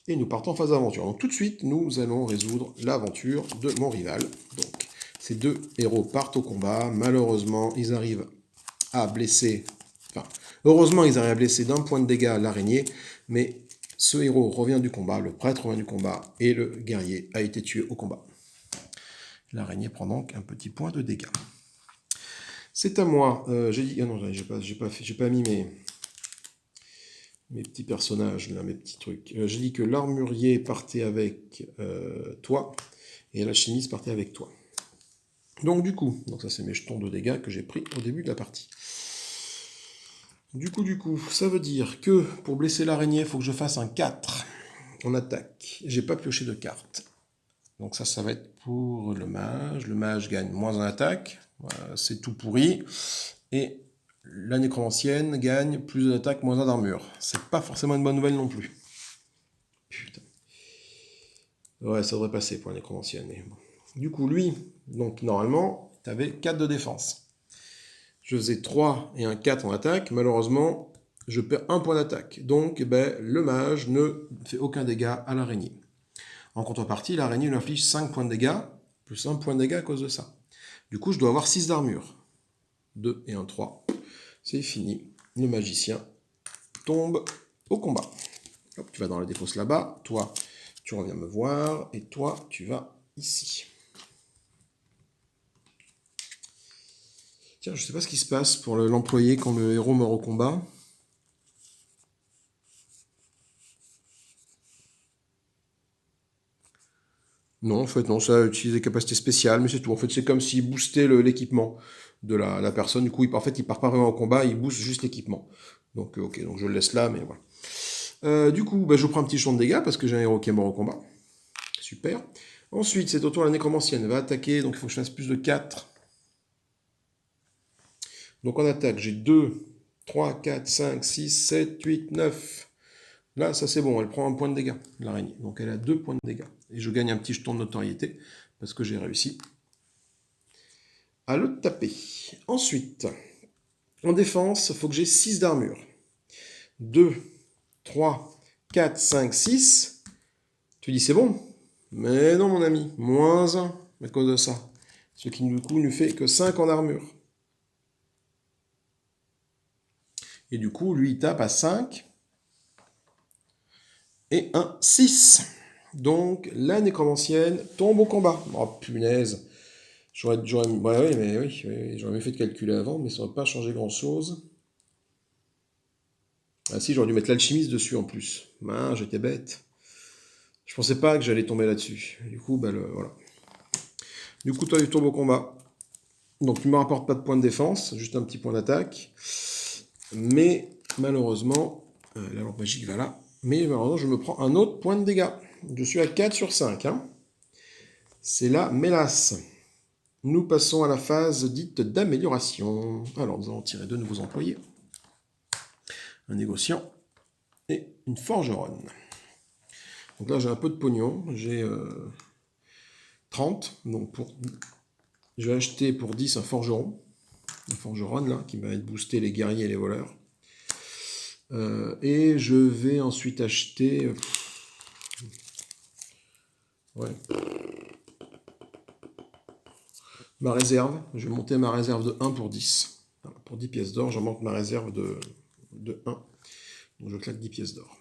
A: Et nous partons en phase d'aventure. Donc tout de suite, nous allons résoudre l'aventure de mon rival. Donc ces deux héros partent au combat. Malheureusement, ils arrivent à blesser... Enfin, heureusement, ils arrivent à blesser d'un point de dégâts l'araignée. Mais ce héros revient du combat, le prêtre revient du combat, et le guerrier a été tué au combat. L'araignée prend donc un petit point de dégâts. C'est à moi. J'ai dit... Ah non, j'ai pas mis mes petits personnages, là, mes petits trucs. J'ai dit que l'armurier partait avec toi, et l'alchimiste partait avec toi. Donc du coup, ça c'est mes jetons de dégâts que j'ai pris au début de la partie. Du coup, ça veut dire que pour blesser l'araignée, il faut que je fasse un 4 en attaque. J'ai pas pioché de carte. Donc ça va être pour le mage. Le mage gagne moins en attaque. Voilà, c'est tout pourri. Et la nécromancienne gagne plus d'attaque, moins d'armure. C'est pas forcément une bonne nouvelle non plus. Putain. Ouais, ça devrait passer pour la nécromancienne. Mais bon. Du coup, lui, donc normalement, tu avais 4 de défense. Je faisais 3 et un 4 en attaque. Malheureusement, je perds un point d'attaque. Donc, le mage ne fait aucun dégât à l'araignée. En contrepartie, l'araignée lui inflige 5 points de dégâts, plus 1 point de dégâts à cause de ça. Du coup, je dois avoir 6 d'armure. 2 et un 3. C'est fini. Le magicien tombe au combat. Hop, tu vas dans la défausse là-bas. Toi, tu reviens me voir. Et toi, tu vas ici. Tiens, je ne sais pas ce qui se passe pour l'employé quand le héros meurt au combat. Non, en fait, non, ça utilise des capacités spéciales, mais c'est tout. En fait, c'est comme s'il boostait l'équipement de la personne. Du coup, en fait, il part pas vraiment au combat, il booste juste l'équipement. Donc, ok, donc je le laisse là, mais voilà. Du coup, je prends un petit champ de dégâts parce que j'ai un héros qui est mort au combat. Super. Ensuite, c'est au tour de la nécromancienne. Elle va attaquer, donc il faut que je fasse plus de 4. Donc en attaque, j'ai 2, 3, 4, 5, 6, 7, 8, 9. Là, ça c'est bon, elle prend un point de dégâts, l'araignée. Donc elle a 2 points de dégâts. Et je gagne un petit jeton de notoriété parce que j'ai réussi à le taper. Ensuite, en défense, il faut que j'ai 6 d'armure. 2, 3, 4, 5, 6. Tu dis c'est bon? Mais non mon ami, moins 1 à cause de ça. Ce qui du coup ne fait que 5 en armure. Et du coup, lui il tape à 5. Et un 6. Donc la nécromancienne tombe au combat. Oh punaise. J'aurais mieux fait de calculer avant, mais ça n'aurait pas changé grand chose. Ah si, j'aurais dû mettre l'alchimiste dessus en plus. Ah, j'étais bête. Je pensais pas que j'allais tomber là-dessus. Du coup, voilà. Du coup, toi, tu tombes au combat. Donc, tu ne me rapportes pas de points de défense, juste un petit point d'attaque. Mais, malheureusement, la lampe magique va là. Mais, malheureusement, je me prends un autre point de dégâts. Je suis à 4 sur 5. Hein. C'est la mélasse. Nous passons à la phase dite d'amélioration. Alors, nous allons tirer 2 nouveaux employés. Un négociant et une forgeronne. Donc là, j'ai un peu de pognon. J'ai 30. Donc je vais acheter pour 10 un forgeron. Un forgeron, là, qui va être booster les guerriers et les voleurs. Et je vais ensuite acheter... ouais. Ma réserve. Je vais monter ma réserve de 1 pour 10. Voilà, pour 10 pièces d'or, j'en monte ma réserve de 1. Donc je claque 10 pièces d'or.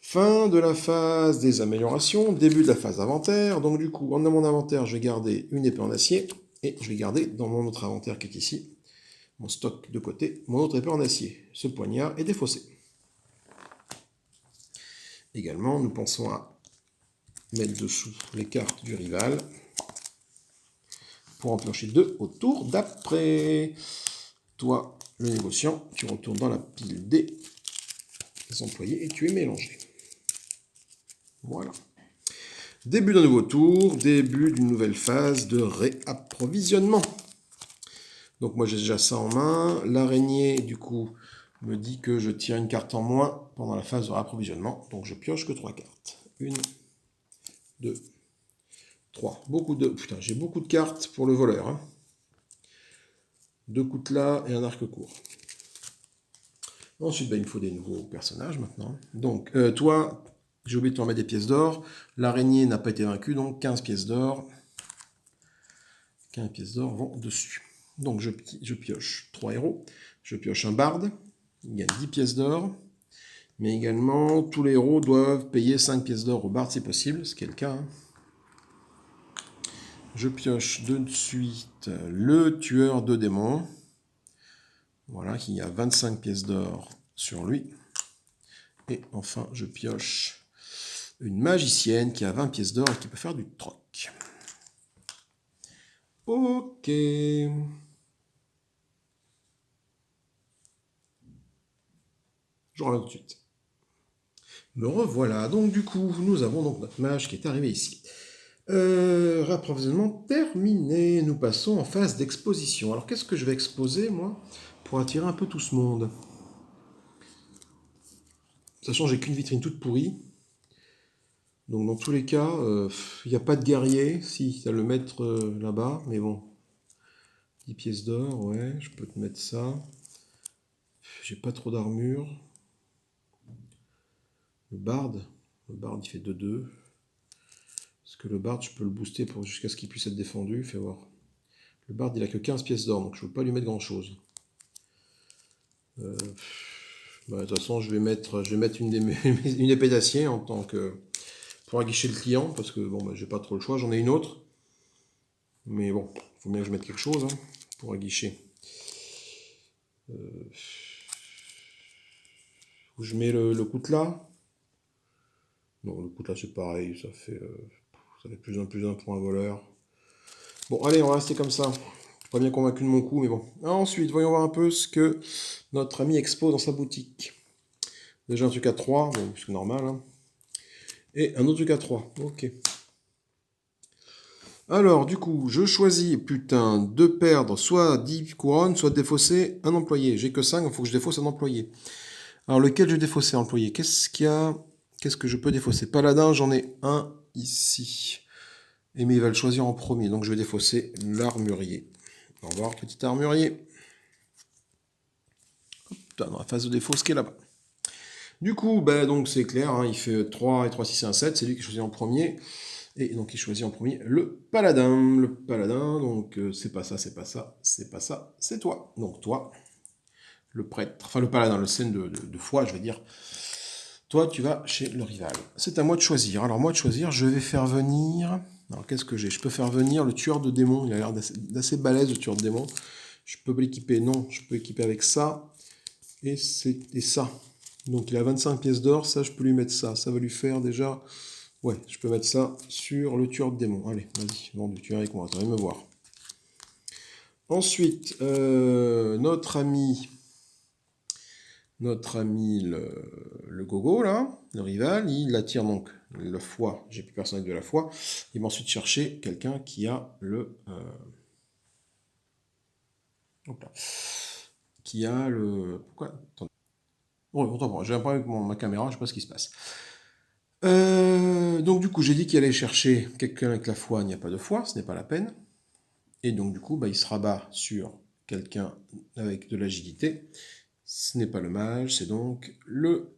A: Fin de la phase des améliorations, début de la phase inventaire. Donc du coup, dans mon inventaire, je vais garder une épée en acier. Et je vais garder dans mon autre inventaire qui est ici, mon stock de côté, mon autre épée en acier. Ce poignard est défaussé. Également, nous pensons à mettre dessous les cartes du rival pour en piocher 2 au tour d'après. Toi, le négociant, tu retournes dans la pile des employés et tu es mélangé. Voilà. Début d'un nouveau tour, début d'une nouvelle phase de réapprovisionnement. Donc moi j'ai déjà ça en main. L'araignée, du coup, me dit que je tire une carte en moins pendant la phase de réapprovisionnement. Donc je pioche que 3 cartes. 1, 2, 3. Beaucoup de... Putain, j'ai beaucoup de cartes pour le voleur. Hein. 2 coutelas et un arc court. Ensuite, il me faut des nouveaux personnages maintenant. Donc, toi, j'ai oublié de te remettre des pièces d'or. L'araignée n'a pas été vaincue, donc 15 pièces d'or. 15 pièces d'or vont dessus. Donc, je pioche 3 héros. Je pioche un barde. Il gagne 10 pièces d'or. Mais également, tous les héros doivent payer 5 pièces d'or au barde si possible, ce qui est le cas. Hein. Je pioche de suite le tueur de démons. Voilà, qui a 25 pièces d'or sur lui. Et enfin, je pioche une magicienne qui a 20 pièces d'or et qui peut faire du troc. Ok. Je reviens tout de suite. Me revoilà. Donc du coup, nous avons donc notre mage qui est arrivé ici. Réapprovisionnement terminé. Nous passons en phase d'exposition. Alors qu'est-ce que je vais exposer, moi, pour attirer un peu tout ce monde? Sachant que j'ai qu'une vitrine toute pourrie. Donc dans tous les cas, il n'y a pas de guerrier. Si, il y a le maître là-bas, mais bon. 10 pièces d'or, ouais, je peux te mettre ça. J'ai pas trop d'armure. Le barde il fait 2-2. Parce que le barde, je peux le booster jusqu'à ce qu'il puisse être défendu. Fais voir. Le barde, il a que 15 pièces d'or, donc je ne peux pas lui mettre grand chose. De toute façon, je vais mettre une épée d'acier en tant que pour aguicher le client, parce que bon, j'ai pas trop le choix. J'en ai une autre. Mais bon, il faut bien que je mette quelque chose hein, pour aguicher. Je mets le coutelas. Non, le coutelas c'est pareil, ça fait plus un pour un voleur. Bon, allez, on va rester comme ça. Je suis pas bien convaincu de mon coup, mais bon. Ensuite, voyons voir un peu ce que notre ami expose dans sa boutique. Déjà un truc à 3, bon, c'est normal. Hein. Et un autre truc à 3, ok. Alors, du coup, je choisis, putain, de perdre soit 10 couronnes, soit de défausser un employé. J'ai que 5, il faut que je défausse un employé. Alors, lequel je vais défausser, employé? Qu'est-ce qu'il y a? Qu'est-ce que je peux défausser? Paladin, j'en ai un ici. Et mais il va le choisir en premier, donc je vais défausser l'armurier. Au revoir, petit armurier. Hop, dans la phase de défausse qui est là-bas. Du coup, donc c'est clair, hein, il fait 3 et 3, 6 et 1, 7, c'est lui qui choisit en premier. Et donc il choisit en premier le paladin. Le paladin, donc c'est pas ça, c'est pas ça, c'est pas ça, c'est toi. Donc toi, le prêtre, enfin le paladin, le scène de foi, je vais dire. Toi, tu vas chez le rival. C'est à moi de choisir. Alors moi de choisir, je vais faire venir... Alors qu'est-ce que j'ai? Je peux faire venir le tueur de démons. Il a l'air d'assez balèze, le tueur de démons. Je peux l'équiper, non, je peux équiper avec ça. Et ça. Donc il a 25 pièces d'or, ça je peux lui mettre ça. Ça va lui faire déjà... Ouais, je peux mettre ça sur le tueur de démons. Allez, vas-y, vendu, tu viens avec moi, tu vas me voir. Ensuite, notre ami le gogo, là, le rival, il attire donc la foi. J'ai plus personne avec de la foi. Il va ensuite chercher quelqu'un qui a le... Hop là. Qui a le... Pourquoi? Attendez. Bon, pourtant, j'ai un problème avec ma caméra, je sais pas ce qui se passe. Donc du coup, j'ai dit qu'il allait chercher quelqu'un avec la foi, il n'y a pas de foi, ce n'est pas la peine. Et donc du coup, bah, il se rabat sur quelqu'un avec de l'agilité. Ce n'est pas le mage, c'est donc le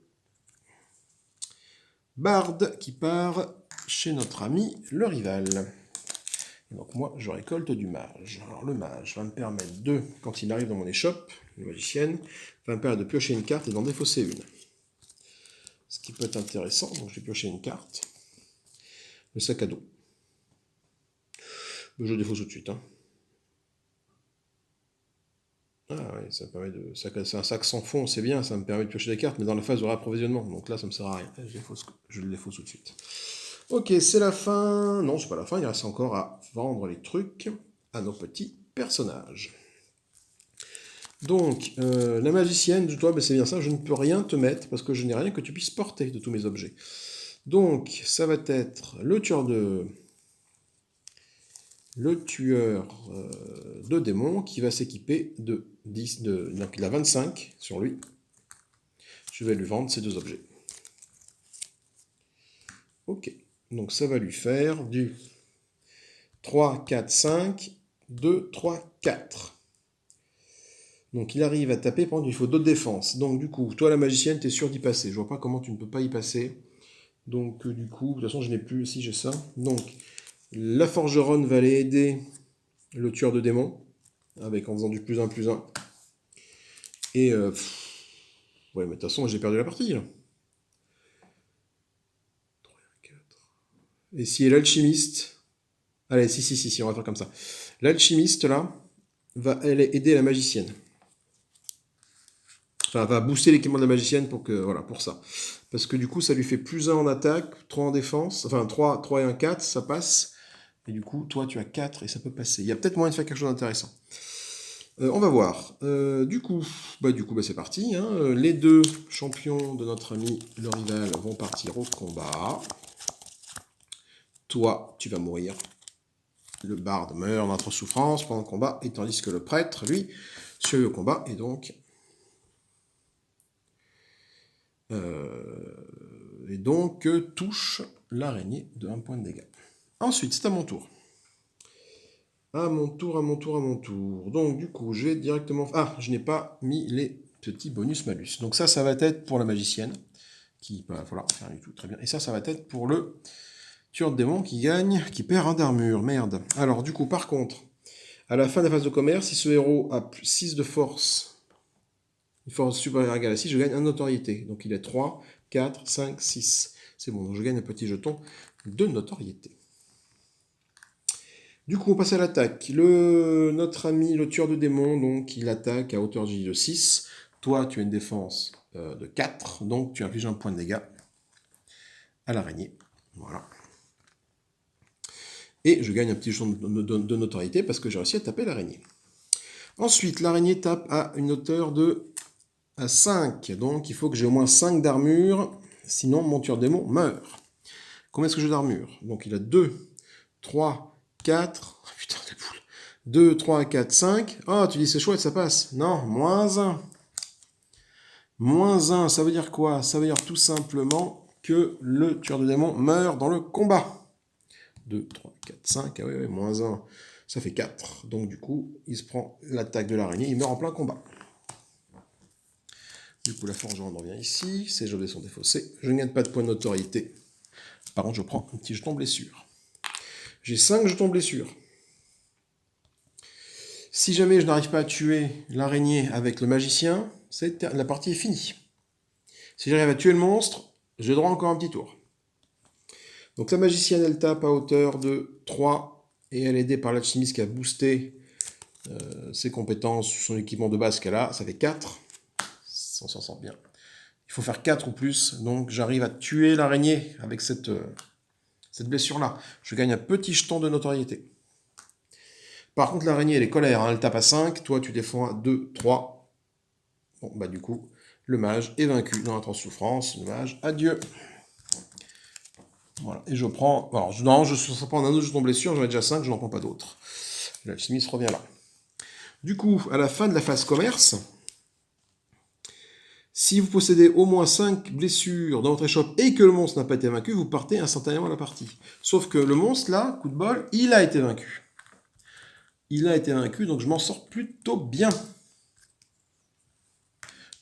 A: barde qui part chez notre ami le rival. Et donc moi, je récolte du mage. Alors le mage va me permettre de, quand il arrive dans mon échoppe, le magicienne, va me permettre de piocher une carte et d'en défausser une. Ce qui peut être intéressant, donc je vais piocher une carte. Le sac à dos. Je défausse tout de suite. Hein. Ah oui, ça permet de. C'est un sac sans fond, c'est bien, ça me permet de piocher des cartes, mais dans la phase de réapprovisionnement. Donc là, ça me sert à rien. Je le défausse tout de suite. Ok, c'est la fin. Non, c'est pas la fin, il reste encore à vendre les trucs à nos petits personnages. Donc, la magicienne, toi, ben c'est bien ça, je ne peux rien te mettre parce que je n'ai rien que tu puisses porter de tous mes objets. Donc, ça va être le tueur de démons qui va s'équiper de 10, donc il a 25 sur lui. Je vais lui vendre ces deux objets. Ok, donc ça va lui faire du 3, 4, 5, 2, 3, 4. Donc il arrive à taper, par contre il faut d'autres défenses. Donc du coup, toi la magicienne, tu es sûr d'y passer. Je vois pas comment tu ne peux pas y passer. Donc du coup, de toute façon je n'ai plus, si j'ai ça. Donc la forgeronne va aller aider le tueur de démons, avec en faisant du +1, +1. Et ouais, mais de toute façon j'ai perdu la partie là. 3, 4. Et si l'alchimiste... Allez, si, on va faire comme ça. L'alchimiste là, va aller aider la magicienne. Enfin, va booster l'équipement de la magicienne pour que, voilà, pour ça. Parce que du coup, ça lui fait +1 en attaque, 3 en défense, enfin 3 et 1, 4, ça passe. Et du coup, toi, tu as 4 et ça peut passer. Il y a peut-être moyen de faire quelque chose d'intéressant. On va voir. Du coup, c'est parti. Hein. Les deux champions de notre ami le rival vont partir au combat. Toi, tu vas mourir. Le barde meurt dans notre souffrance pendant le combat, et tandis que le prêtre, lui, survit au combat, et donc touche l'araignée de 1 point de dégâts. Ensuite, c'est à mon tour. À mon tour. Donc, du coup, je vais directement... Ah, je n'ai pas mis les petits bonus-malus. Donc ça va être pour la magicienne, qui va falloir faire du tout, très bien. Et ça va être pour le tueur de démons qui perd 1 d'armure. Merde. Alors, du coup, par contre, à la fin de la phase de commerce, si ce héros a 6 de force, une force supérieure égale à 6, je gagne 1 de notoriété. Donc il est 3, 4, 5, 6. C'est bon, donc je gagne un petit jeton de notoriété. Du coup, on passe à l'attaque. Notre ami, le tueur de démons, donc il attaque à hauteur de 6. Toi, tu as une défense de 4, donc tu infliges 1 point de dégâts à l'araignée. Voilà. Et je gagne un petit jeton de notoriété parce que j'ai réussi à taper l'araignée. Ensuite, l'araignée tape à une hauteur de 5. Donc, il faut que j'ai au moins 5 d'armure, sinon mon tueur de démon meurt. Combien est-ce que j'ai d'armure? Donc, il a 2, 3, 4... Oh, putain, la poule. 2, 3, 4, 5. Ah, tu dis c'est chouette, ça passe. Non, moins 1. Moins 1, ça veut dire quoi? Ça veut dire tout simplement que le tueur de démon meurt dans le combat. 2, 3, 4, 5. Ah oui, moins 1. Ça fait 4. Donc, du coup, il se prend l'attaque de l'araignée. Il meurt en plein combat. Du coup, la forgeronne revient ici. Ces objets sont défaussés. Je ne gagne pas de points de notoriété. Par contre, je prends un petit jeton blessure. J'ai 5 jetons blessure. Si jamais je n'arrive pas à tuer l'araignée avec le magicien, la partie est finie. Si j'arrive à tuer le monstre, j'ai droit encore un petit tour. Donc la magicienne, elle tape à hauteur de 3 et elle est aidée par l'alchimiste qui a boosté ses compétences, son équipement de base qu'elle a. Ça fait 4. On s'en sort bien. Il faut faire 4 ou plus, donc j'arrive à tuer l'araignée avec cette blessure-là. Je gagne un petit jeton de notoriété. Par contre, l'araignée, elle est colère, hein, elle tape à 5, toi tu défends à 2, 3. Bon, bah du coup, le mage est vaincu dans la souffrance. Le mage, adieu. Voilà, et je prends... Alors, non, je ne prends un autre jeton blessure, j'en ai déjà 5, je n'en prends pas d'autres. L'alchimiste revient là. Du coup, à la fin de la phase commerce, Si vous possédez au moins 5 blessures dans votre échoppe et que le monstre n'a pas été vaincu, vous partez instantanément la partie. Sauf que le monstre, là, coup de bol, il a été vaincu. Il a été vaincu, donc je m'en sors plutôt bien.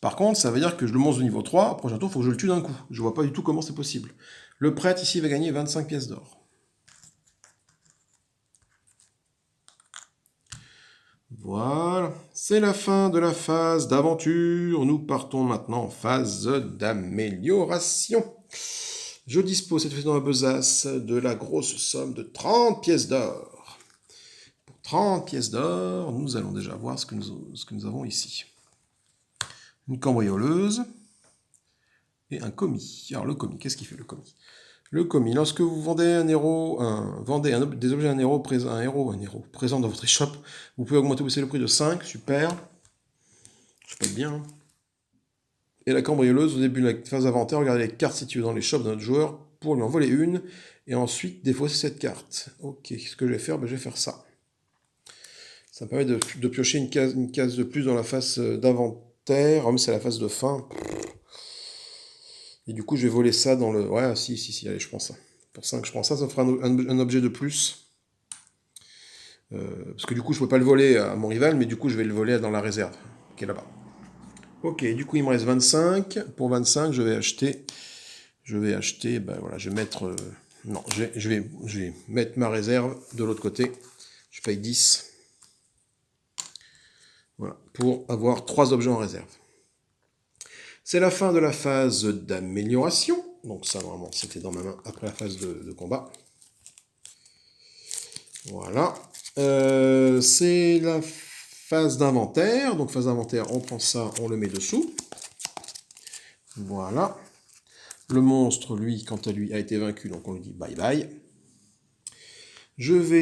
A: Par contre, ça veut dire que le monstre de niveau 3, prochain tour, il faut que je le tue d'un coup. Je vois pas du tout comment c'est possible. Le prêtre ici va gagner 25 pièces d'or. Voilà, c'est la fin de la phase d'aventure. Nous partons maintenant en phase d'amélioration. Je dispose cette fois dans la besace de la grosse somme de 30 pièces d'or. Pour 30 pièces d'or, nous allons déjà voir ce que nous avons ici. Une cambrioleuse et un commis. Alors le commis, qu'est-ce qu'il fait le commis? Le commis, lorsque vous vendez des objets à un héros présent dans votre échoppe, vous pouvez augmenter aussi le prix de 5, super. Ça peut être bien. Hein. Et la cambrioleuse, au début de la phase d'inventaire, regardez les cartes situées dans les shops de notre joueur pour lui en voler une, et ensuite défausser cette carte. Ok, ce que je vais faire, je vais faire ça. Ça me permet de piocher une case de plus dans la phase d'inventaire, mais c'est la phase de fin. Et du coup, je vais voler ça dans le... Ouais, si, allez, je prends ça. Pour 5, je prends ça, ça fera un objet de plus. Parce que du coup, je ne peux pas le voler à mon rival, mais du coup, je vais le voler dans la réserve, qui est là-bas. Ok, du coup, il me reste 25. Pour 25, je vais acheter, voilà, je vais mettre... non, je vais mettre ma réserve de l'autre côté. Je paye 10. Voilà, pour avoir 3 objets en réserve. C'est la fin de la phase d'amélioration. Donc ça, vraiment, c'était dans ma main après la phase de combat. Voilà. C'est la phase d'inventaire. Donc phase d'inventaire, on prend ça, on le met dessous. Voilà. Le monstre, lui, quant à lui, a été vaincu, donc on lui dit bye bye.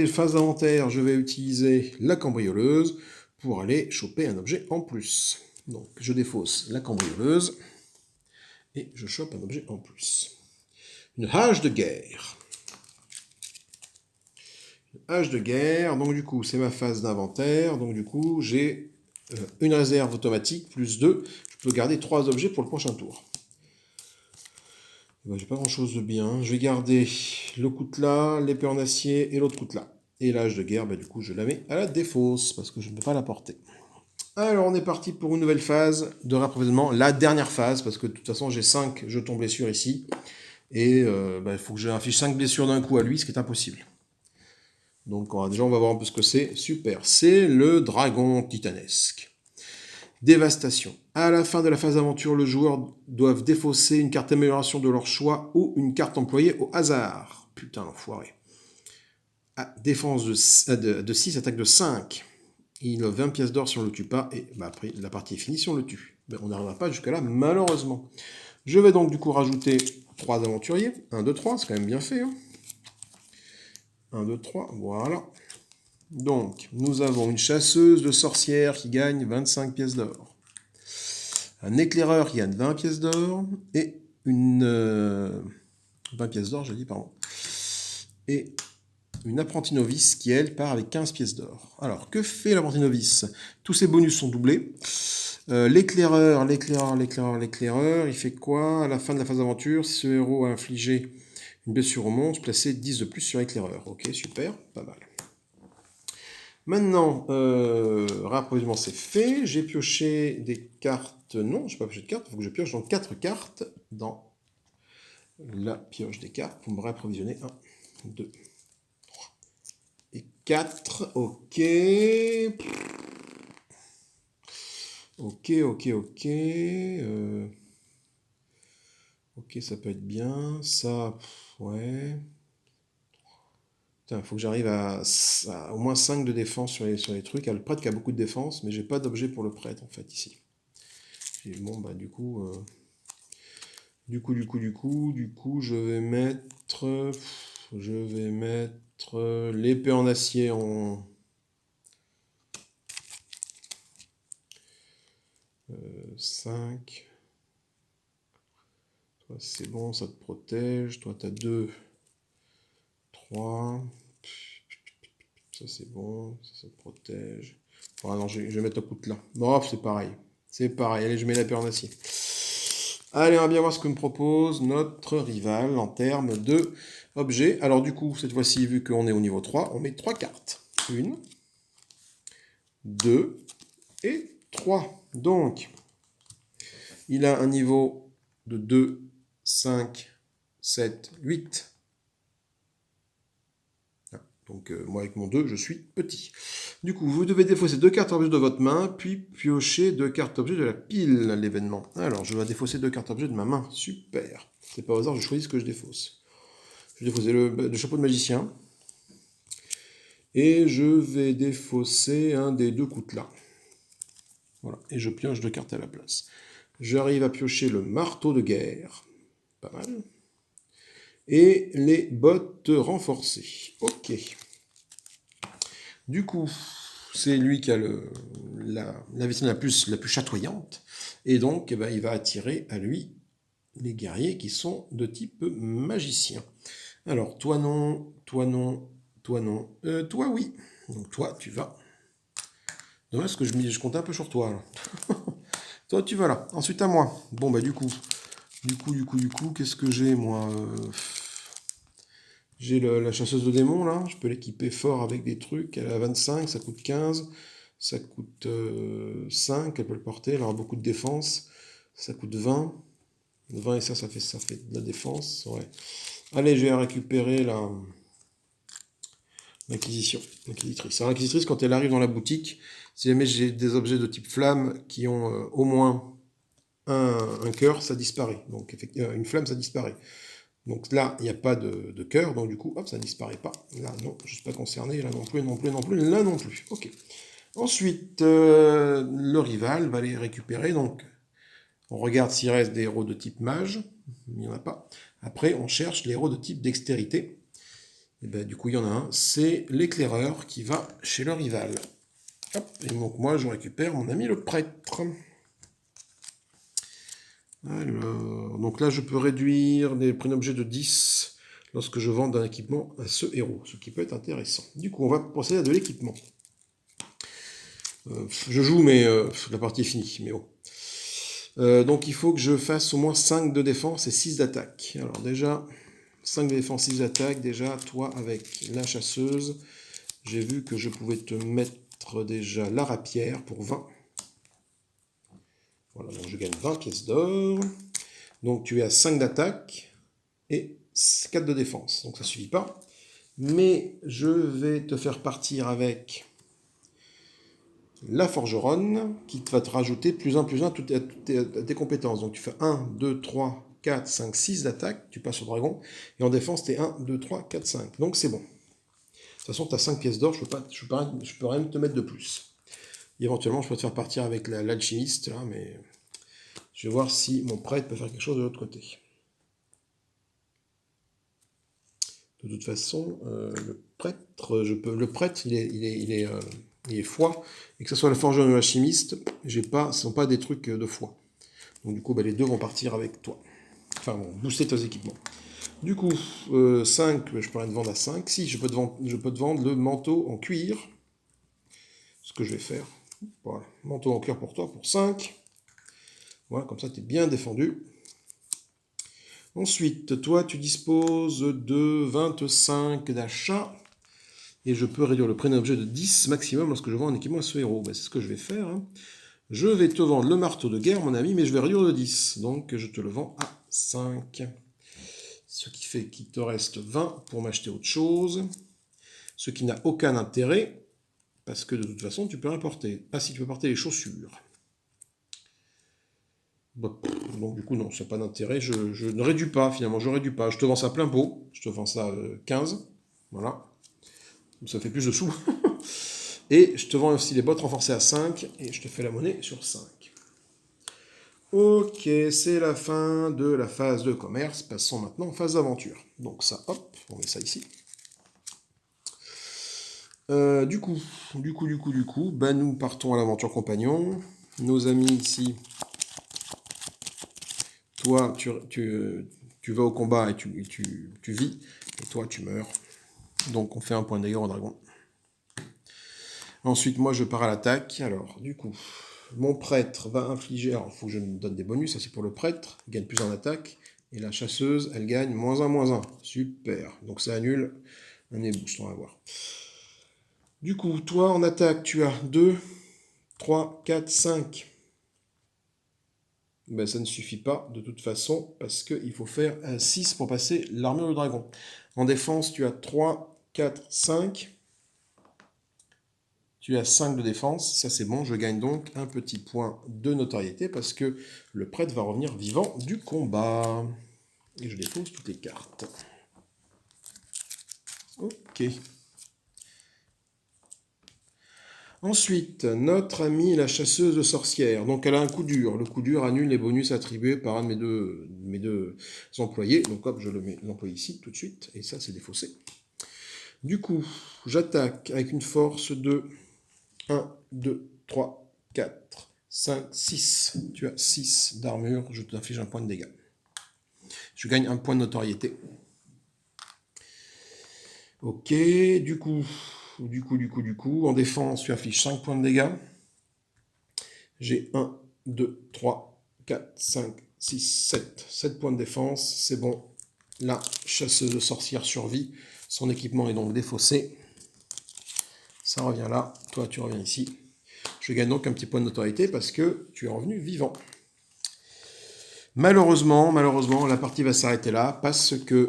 A: Phase d'inventaire, je vais utiliser la cambrioleuse pour aller choper un objet en plus. Donc je défausse la cambrioleuse et je chope un objet en plus. Une hache de guerre. Hache de guerre, donc du coup, c'est ma phase d'inventaire. Donc du coup, j'ai une réserve automatique, plus 2. Je peux garder 3 objets pour le prochain tour. J'ai pas grand chose de bien. Je vais garder le coutelas, l'épée en acier et l'autre coutelas. Et la hache de guerre, du coup, je la mets à la défausse, parce que je ne peux pas la porter. Alors, on est parti pour une nouvelle phase de réapprovisionnement. La dernière phase, parce que de toute façon, j'ai 5 jetons blessures ici. Et il faut que j'affiche 5 blessures d'un coup à lui, ce qui est impossible. Donc déjà, on va voir un peu ce que c'est. Super, c'est le dragon titanesque. Dévastation. À la fin de la phase d'aventure, le joueur doit défausser une carte d'amélioration de leur choix ou une carte employée au hasard. Putain, l'enfoiré. Défense de 6, attaque de 5. Il a 20 pièces d'or si on ne le tue pas. Et après, la partie est finie si on le tue. On n'arrivera pas jusqu'à là, malheureusement. Je vais donc du coup rajouter 3 aventuriers. 1, 2, 3, c'est quand même bien fait. Hein. 1, 2, 3, voilà. Donc, nous avons une chasseuse de sorcières qui gagne 25 pièces d'or. Un éclaireur qui gagne 20 pièces d'or. Et une... 20 pièces d'or, je dis, pardon. Et une apprentie novice qui, elle, part avec 15 pièces d'or. Alors, que fait l'apprentie novice? Tous ses bonus sont doublés. L'éclaireur, il fait quoi? À la fin de la phase d'aventure, si ce héros a infligé une blessure au monstre, placez 10 de plus sur l'éclaireur. Ok, super, pas mal. Maintenant, réapprovisionnement c'est fait. J'ai pioché des cartes. Non, je n'ai pas pioché de cartes. Il faut que je pioche donc 4 cartes dans la pioche des cartes pour me réapprovisionner. 1, 2, 3 et 4. Ok. Ok. Ok, ça peut être bien. Ça, ouais. Il faut que j'arrive à au moins 5 de défense sur les trucs. Il y a le prêtre qui a beaucoup de défense, mais j'ai pas d'objet pour le prêtre en fait ici. Et bon, du coup, je vais mettre l'épée en acier en 5. Toi, c'est bon, ça te protège. Toi, tu as 2, 3. Ça, c'est bon, ça te protège. Ah non, je vais mettre le coutelas. Non, c'est pareil. C'est pareil. Allez, je mets l'épée en acier. Allez, on va bien voir ce que me propose notre rival en termes de objets. Alors du coup, cette fois-ci, vu qu'on est au niveau 3, on met 3 cartes. 1, 2 et 3. Donc, il a un niveau de 2, 5, 7, 8. Donc moi avec mon 2, je suis petit. Du coup, vous devez défausser 2 cartes objets de votre main, puis piocher 2 cartes objets de la pile à l'événement. Alors, je vais défausser 2 cartes objets de ma main. Super. C'est pas au hasard, je choisis ce que je défausse. Je vais défausser le chapeau de magicien. Et je vais défausser un des 2 coutelas. Voilà. Et je pioche 2 cartes à la place. J'arrive à piocher le marteau de guerre. Pas mal. Et les bottes renforcées. Ok. Du coup, c'est lui qui a la victime la plus chatoyante. Et donc, eh ben, il va attirer à lui les guerriers qui sont de type magicien. Alors, toi non, toi non, toi non, toi oui. Donc toi, tu vas. Dommage que je comptais un peu sur toi. Là. Toi, tu vas là. Ensuite, à moi. Bon, bah du coup, qu'est-ce que j'ai, moi J'ai la chasseuse de démons, là. Je peux l'équiper fort avec des trucs. Elle est à 25, ça coûte 15. Ça coûte 5, elle peut le porter. Elle aura beaucoup de défense. Ça coûte 20. 20 et ça fait de la défense. Ouais. Allez, je vais récupérer l'inquisitrice. Alors, l'inquisitrice, quand elle arrive dans la boutique, si jamais j'ai des objets de type flamme qui ont au moins un cœur, ça disparaît. Donc, effectivement, une flamme, ça disparaît. Donc là, il n'y a pas de cœur, donc du coup, hop, ça ne disparaît pas. Là, non, je ne suis pas concerné. Là non plus, non plus, non plus, là non plus. Ok. Ensuite, le rival va les récupérer. Donc, on regarde s'il reste des héros de type mage. Il n'y en a pas. Après, on cherche les héros de type dextérité. Et ben, du coup, il y en a un. C'est l'éclaireur qui va chez le rival. Hop, et donc moi, je récupère mon ami le prêtre. Alors, donc là, je peux réduire les prix d'objets de 10 lorsque je vends un équipement à ce héros, ce qui peut être intéressant. Du coup, on va procéder à de l'équipement. Je joue, mais la partie est finie, mais bon. Donc il faut que je fasse au moins 5 de défense et 6 d'attaque. Alors déjà, 5 de défense, 6 d'attaque. Déjà, toi, avec la chasseuse, j'ai vu que je pouvais te mettre déjà la rapière pour 20. Voilà, donc je gagne 20 pièces d'or. Donc tu es à 5 d'attaque et 4 de défense. Donc ça ne suffit pas. Mais je vais te faire partir avec la forgeronne qui va te rajouter plus 1 plus 1 à toutes tes compétences. Donc tu fais 1, 2, 3, 4, 5, 6 d'attaque, tu passes au dragon. Et en défense, tu es 1, 2, 3, 4, 5. Donc c'est bon. De toute façon, tu as 5 pièces d'or, je peux rien te mettre de plus. Et éventuellement, je peux te faire partir avec l'alchimiste, là, mais je vais voir si mon prêtre peut faire quelque chose de l'autre côté. De toute façon, le prêtre, il est foi, et que ce soit la forgeronne ou l'alchimiste, ce ne sont pas des trucs de foi. Donc du coup, bah, les deux vont partir avec toi. Enfin, vont booster tes équipements. Du coup, 5, je peux rien te vendre à 5. Si, je peux te vendre le manteau en cuir. Ce que je vais faire. Voilà, manteau en cuir pour toi, pour 5. Voilà, comme ça, tu es bien défendu. Ensuite, toi, tu disposes de 25 d'achat. Et je peux réduire le prix d'un objet de 10 maximum lorsque je vends un équipement à ce héros. Ben, c'est ce que je vais faire. Hein. Je vais te vendre le marteau de guerre, mon ami, mais je vais réduire de 10. Donc, je te le vends à 5. Ce qui fait qu'il te reste 20 pour m'acheter autre chose. Ce qui n'a aucun intérêt, parce que de toute façon, tu peux rien porter. Ah, si tu peux porter les chaussures. Bon, donc du coup, non, ça n'a pas d'intérêt. Je ne réduis pas, finalement, je ne réduis pas. Je te vends ça plein pot. Je te vends ça 15. Voilà. Ça fait plus de sous. Et je te vends aussi les bottes renforcées à 5. Et je te fais la monnaie sur 5. Ok, c'est la fin de la phase de commerce. Passons maintenant en phase d'aventure. Donc ça, hop, on met ça ici. Du coup, bah nous partons à l'aventure compagnon. Nos amis ici, toi, tu vas au combat et tu vis, et toi, tu meurs. Donc on fait un point de dégâts au dragon. Ensuite, moi, je pars à l'attaque. Alors, du coup, mon prêtre va infliger... Alors, il faut que je me donne des bonus, ça c'est pour le prêtre. Il gagne plus en attaque. Et la chasseuse, elle gagne -1/-1. Super. Donc ça annule un éboost, on va voir. Du coup, toi, en attaque, tu as 2, 3, 4, 5. Ben, ça ne suffit pas, de toute façon, parce qu'il faut faire 6 pour passer l'armure du dragon. En défense, tu as 3, 4, 5. Tu as 5 de défense, ça c'est bon, je gagne donc un petit point de notoriété parce que le prêtre va revenir vivant du combat. Et je dépose toutes les cartes. Ok. Ensuite, notre amie la chasseuse de sorcières. Donc elle a un coup dur. Le coup dur annule les bonus attribués par un de mes deux employés. Donc hop, je le mets l'employé ici tout de suite. Et ça c'est défaussé. Du coup, j'attaque avec une force de 1, 2, 3, 4, 5, 6. Tu as 6 d'armure, je t'inflige un point de dégâts. Je gagne un point de notoriété. Ok, du coup, en défense, tu affiches 5 points de dégâts. J'ai 1, 2, 3, 4, 5, 6, 7. 7 points de défense, c'est bon. La chasseuse de sorcières survit. Son équipement est donc défaussé. Ça revient là. Toi, tu reviens ici. Je gagne donc un petit point de notoriété parce que tu es revenu vivant. Malheureusement, la partie va s'arrêter là parce que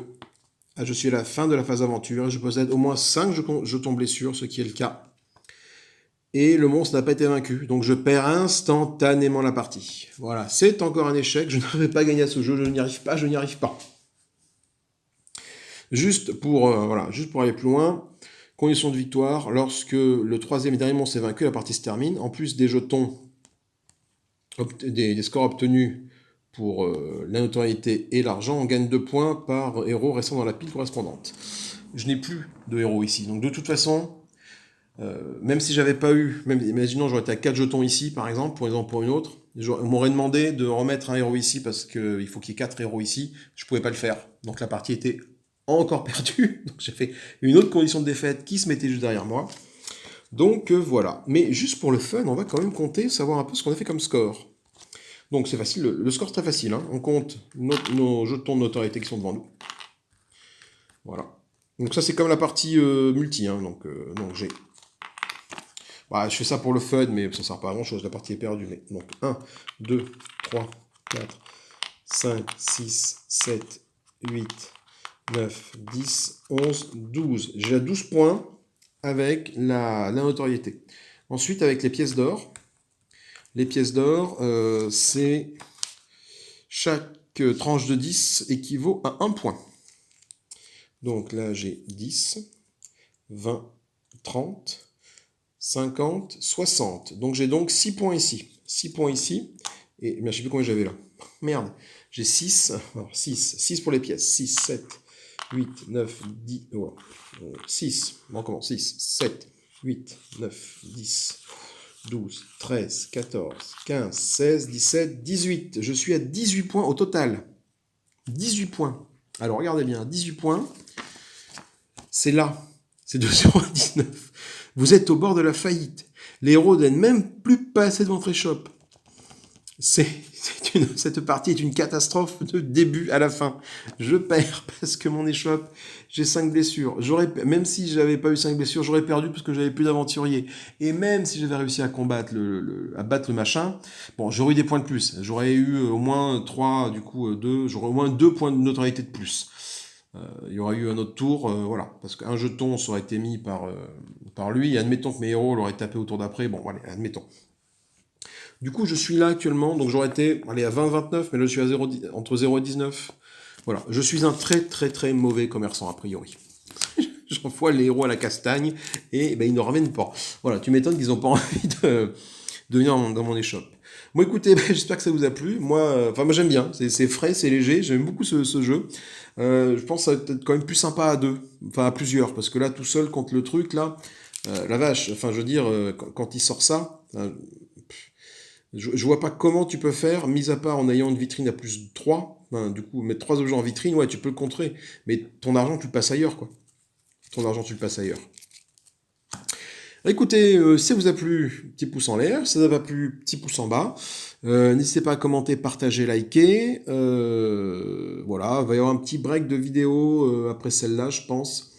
A: je suis à la fin de la phase aventure et je possède au moins 5 jetons blessures, ce qui est le cas. Et le monstre n'a pas été vaincu, donc je perds instantanément la partie. Voilà, c'est encore un échec, je n'arrive pas à gagner à ce jeu, je n'y arrive pas. Juste pour aller plus loin, condition de victoire, lorsque le troisième et dernier monstre est vaincu, la partie se termine. En plus des jetons, des scores obtenus pour la notoriété et l'argent, on gagne 2 points par héros restant dans la pile correspondante. Je n'ai plus de héros ici, donc de toute façon, même si j'avais pas eu, même imaginons j'aurais été à 4 jetons ici par exemple, pour une autre, on m'aurait demandé de remettre un héros ici parce qu'il faut qu'il y ait 4 héros ici, je pouvais pas le faire. Donc la partie était encore perdue, donc j'ai fait une autre condition de défaite qui se mettait juste derrière moi. Donc voilà, mais juste pour le fun, on va quand même compter, savoir un peu ce qu'on a fait comme score. Donc c'est facile, le score est très facile, hein. On compte nos jetons de notoriété qui sont devant nous. Voilà. Donc ça c'est comme la partie multi, hein. Donc j'ai... Bah, je fais ça pour le fun, mais ça ne sert pas à grand chose, la partie est perdue. Mais... Donc 1, 2, 3, 4, 5, 6, 7, 8, 9, 10, 11, 12. J'ai à 12 points avec la notoriété. Ensuite, avec les pièces d'or. Les pièces d'or, c'est chaque tranche de 10 équivaut à 1 point. Donc là, j'ai 10, 20, 30, 50, 60. Donc j'ai donc 6 points ici. 6 points ici. Et je ne sais plus combien j'avais là. Merde. J'ai 6. Alors 6 pour les pièces. 6, 7, 8, 9, 10. Oh, 6. On commence. 6, 7, 8, 9, 10, 12, 13, 14, 15, 16, 17, 18. Je suis à 18 points au total. 18 points. Alors regardez bien. 18 points. C'est là. C'est de 0 à 19. Vous êtes au bord de la faillite. Les héros ne viennent même plus passer de votre échoppe. Cette partie est une catastrophe de début à la fin. Je perds parce que mon échoppe, j'ai 5 blessures. Même si j'avais pas eu 5 blessures, j'aurais perdu parce que j'avais plus d'aventuriers. Et même si j'avais réussi à combattre à battre le machin, bon, j'aurais eu des points de plus. J'aurais eu au moins 3, du coup 2, j'aurais au moins 2 points de notoriété de plus. Il y aurait eu un autre tour, voilà, parce qu'un jeton ça aurait été mis par lui, et admettons que mes héros l'auraient tapé au tour d'après, bon, allez, admettons. Du coup, je suis là actuellement, donc j'aurais été à 20-29, mais là je suis entre 0 et 19. Voilà, je suis un très très très mauvais commerçant a priori. J'envoie les héros à la castagne et ils ne reviennent pas. Voilà, tu m'étonnes qu'ils n'ont pas envie de venir dans mon échoppe. Bon écoutez, j'espère que ça vous a plu. Moi j'aime bien, c'est frais, c'est léger, j'aime beaucoup ce jeu. Je pense que ça va être quand même plus sympa à deux, enfin à plusieurs, parce que là tout seul contre le truc là, la vache, enfin je veux dire, quand il sort ça, je vois pas comment tu peux faire, mis à part en ayant une vitrine à plus de 3, du coup mettre 3 objets en vitrine, ouais tu peux le contrer, mais ton argent tu le passes ailleurs quoi. Ton argent tu le passes ailleurs. Écoutez, si ça vous a plu, petit pouce en l'air, si ça vous a pas plu, petit pouce en bas. N'hésitez pas à commenter, partager, liker. Voilà, il va y avoir un petit break de vidéo après celle-là, je pense.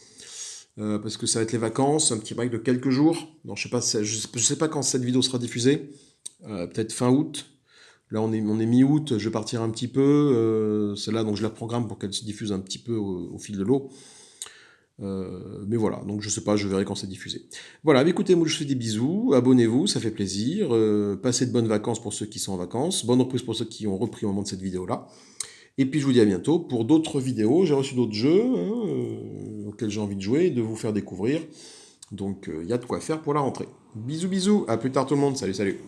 A: Parce que ça va être les vacances, un petit break de quelques jours. Non, je sais pas, je sais pas quand cette vidéo sera diffusée. Peut-être fin août. Là, on est mi-août, je vais partir un petit peu. Celle-là, donc je la programme pour qu'elle se diffuse un petit peu au fil de l'eau. Mais voilà, donc je sais pas, je verrai quand c'est diffusé. Voilà, mais écoutez, moi je vous fais des bisous, abonnez-vous, ça fait plaisir. Passez de bonnes vacances pour ceux qui sont en vacances. Bonne reprise pour ceux qui ont repris au moment de cette vidéo-là. Et puis je vous dis à bientôt pour d'autres vidéos. J'ai reçu d'autres jeux hein, auxquels j'ai envie de jouer et de vous faire découvrir. Donc il y a de quoi faire pour la rentrée. Bisous bisous, à plus tard tout le monde, salut salut.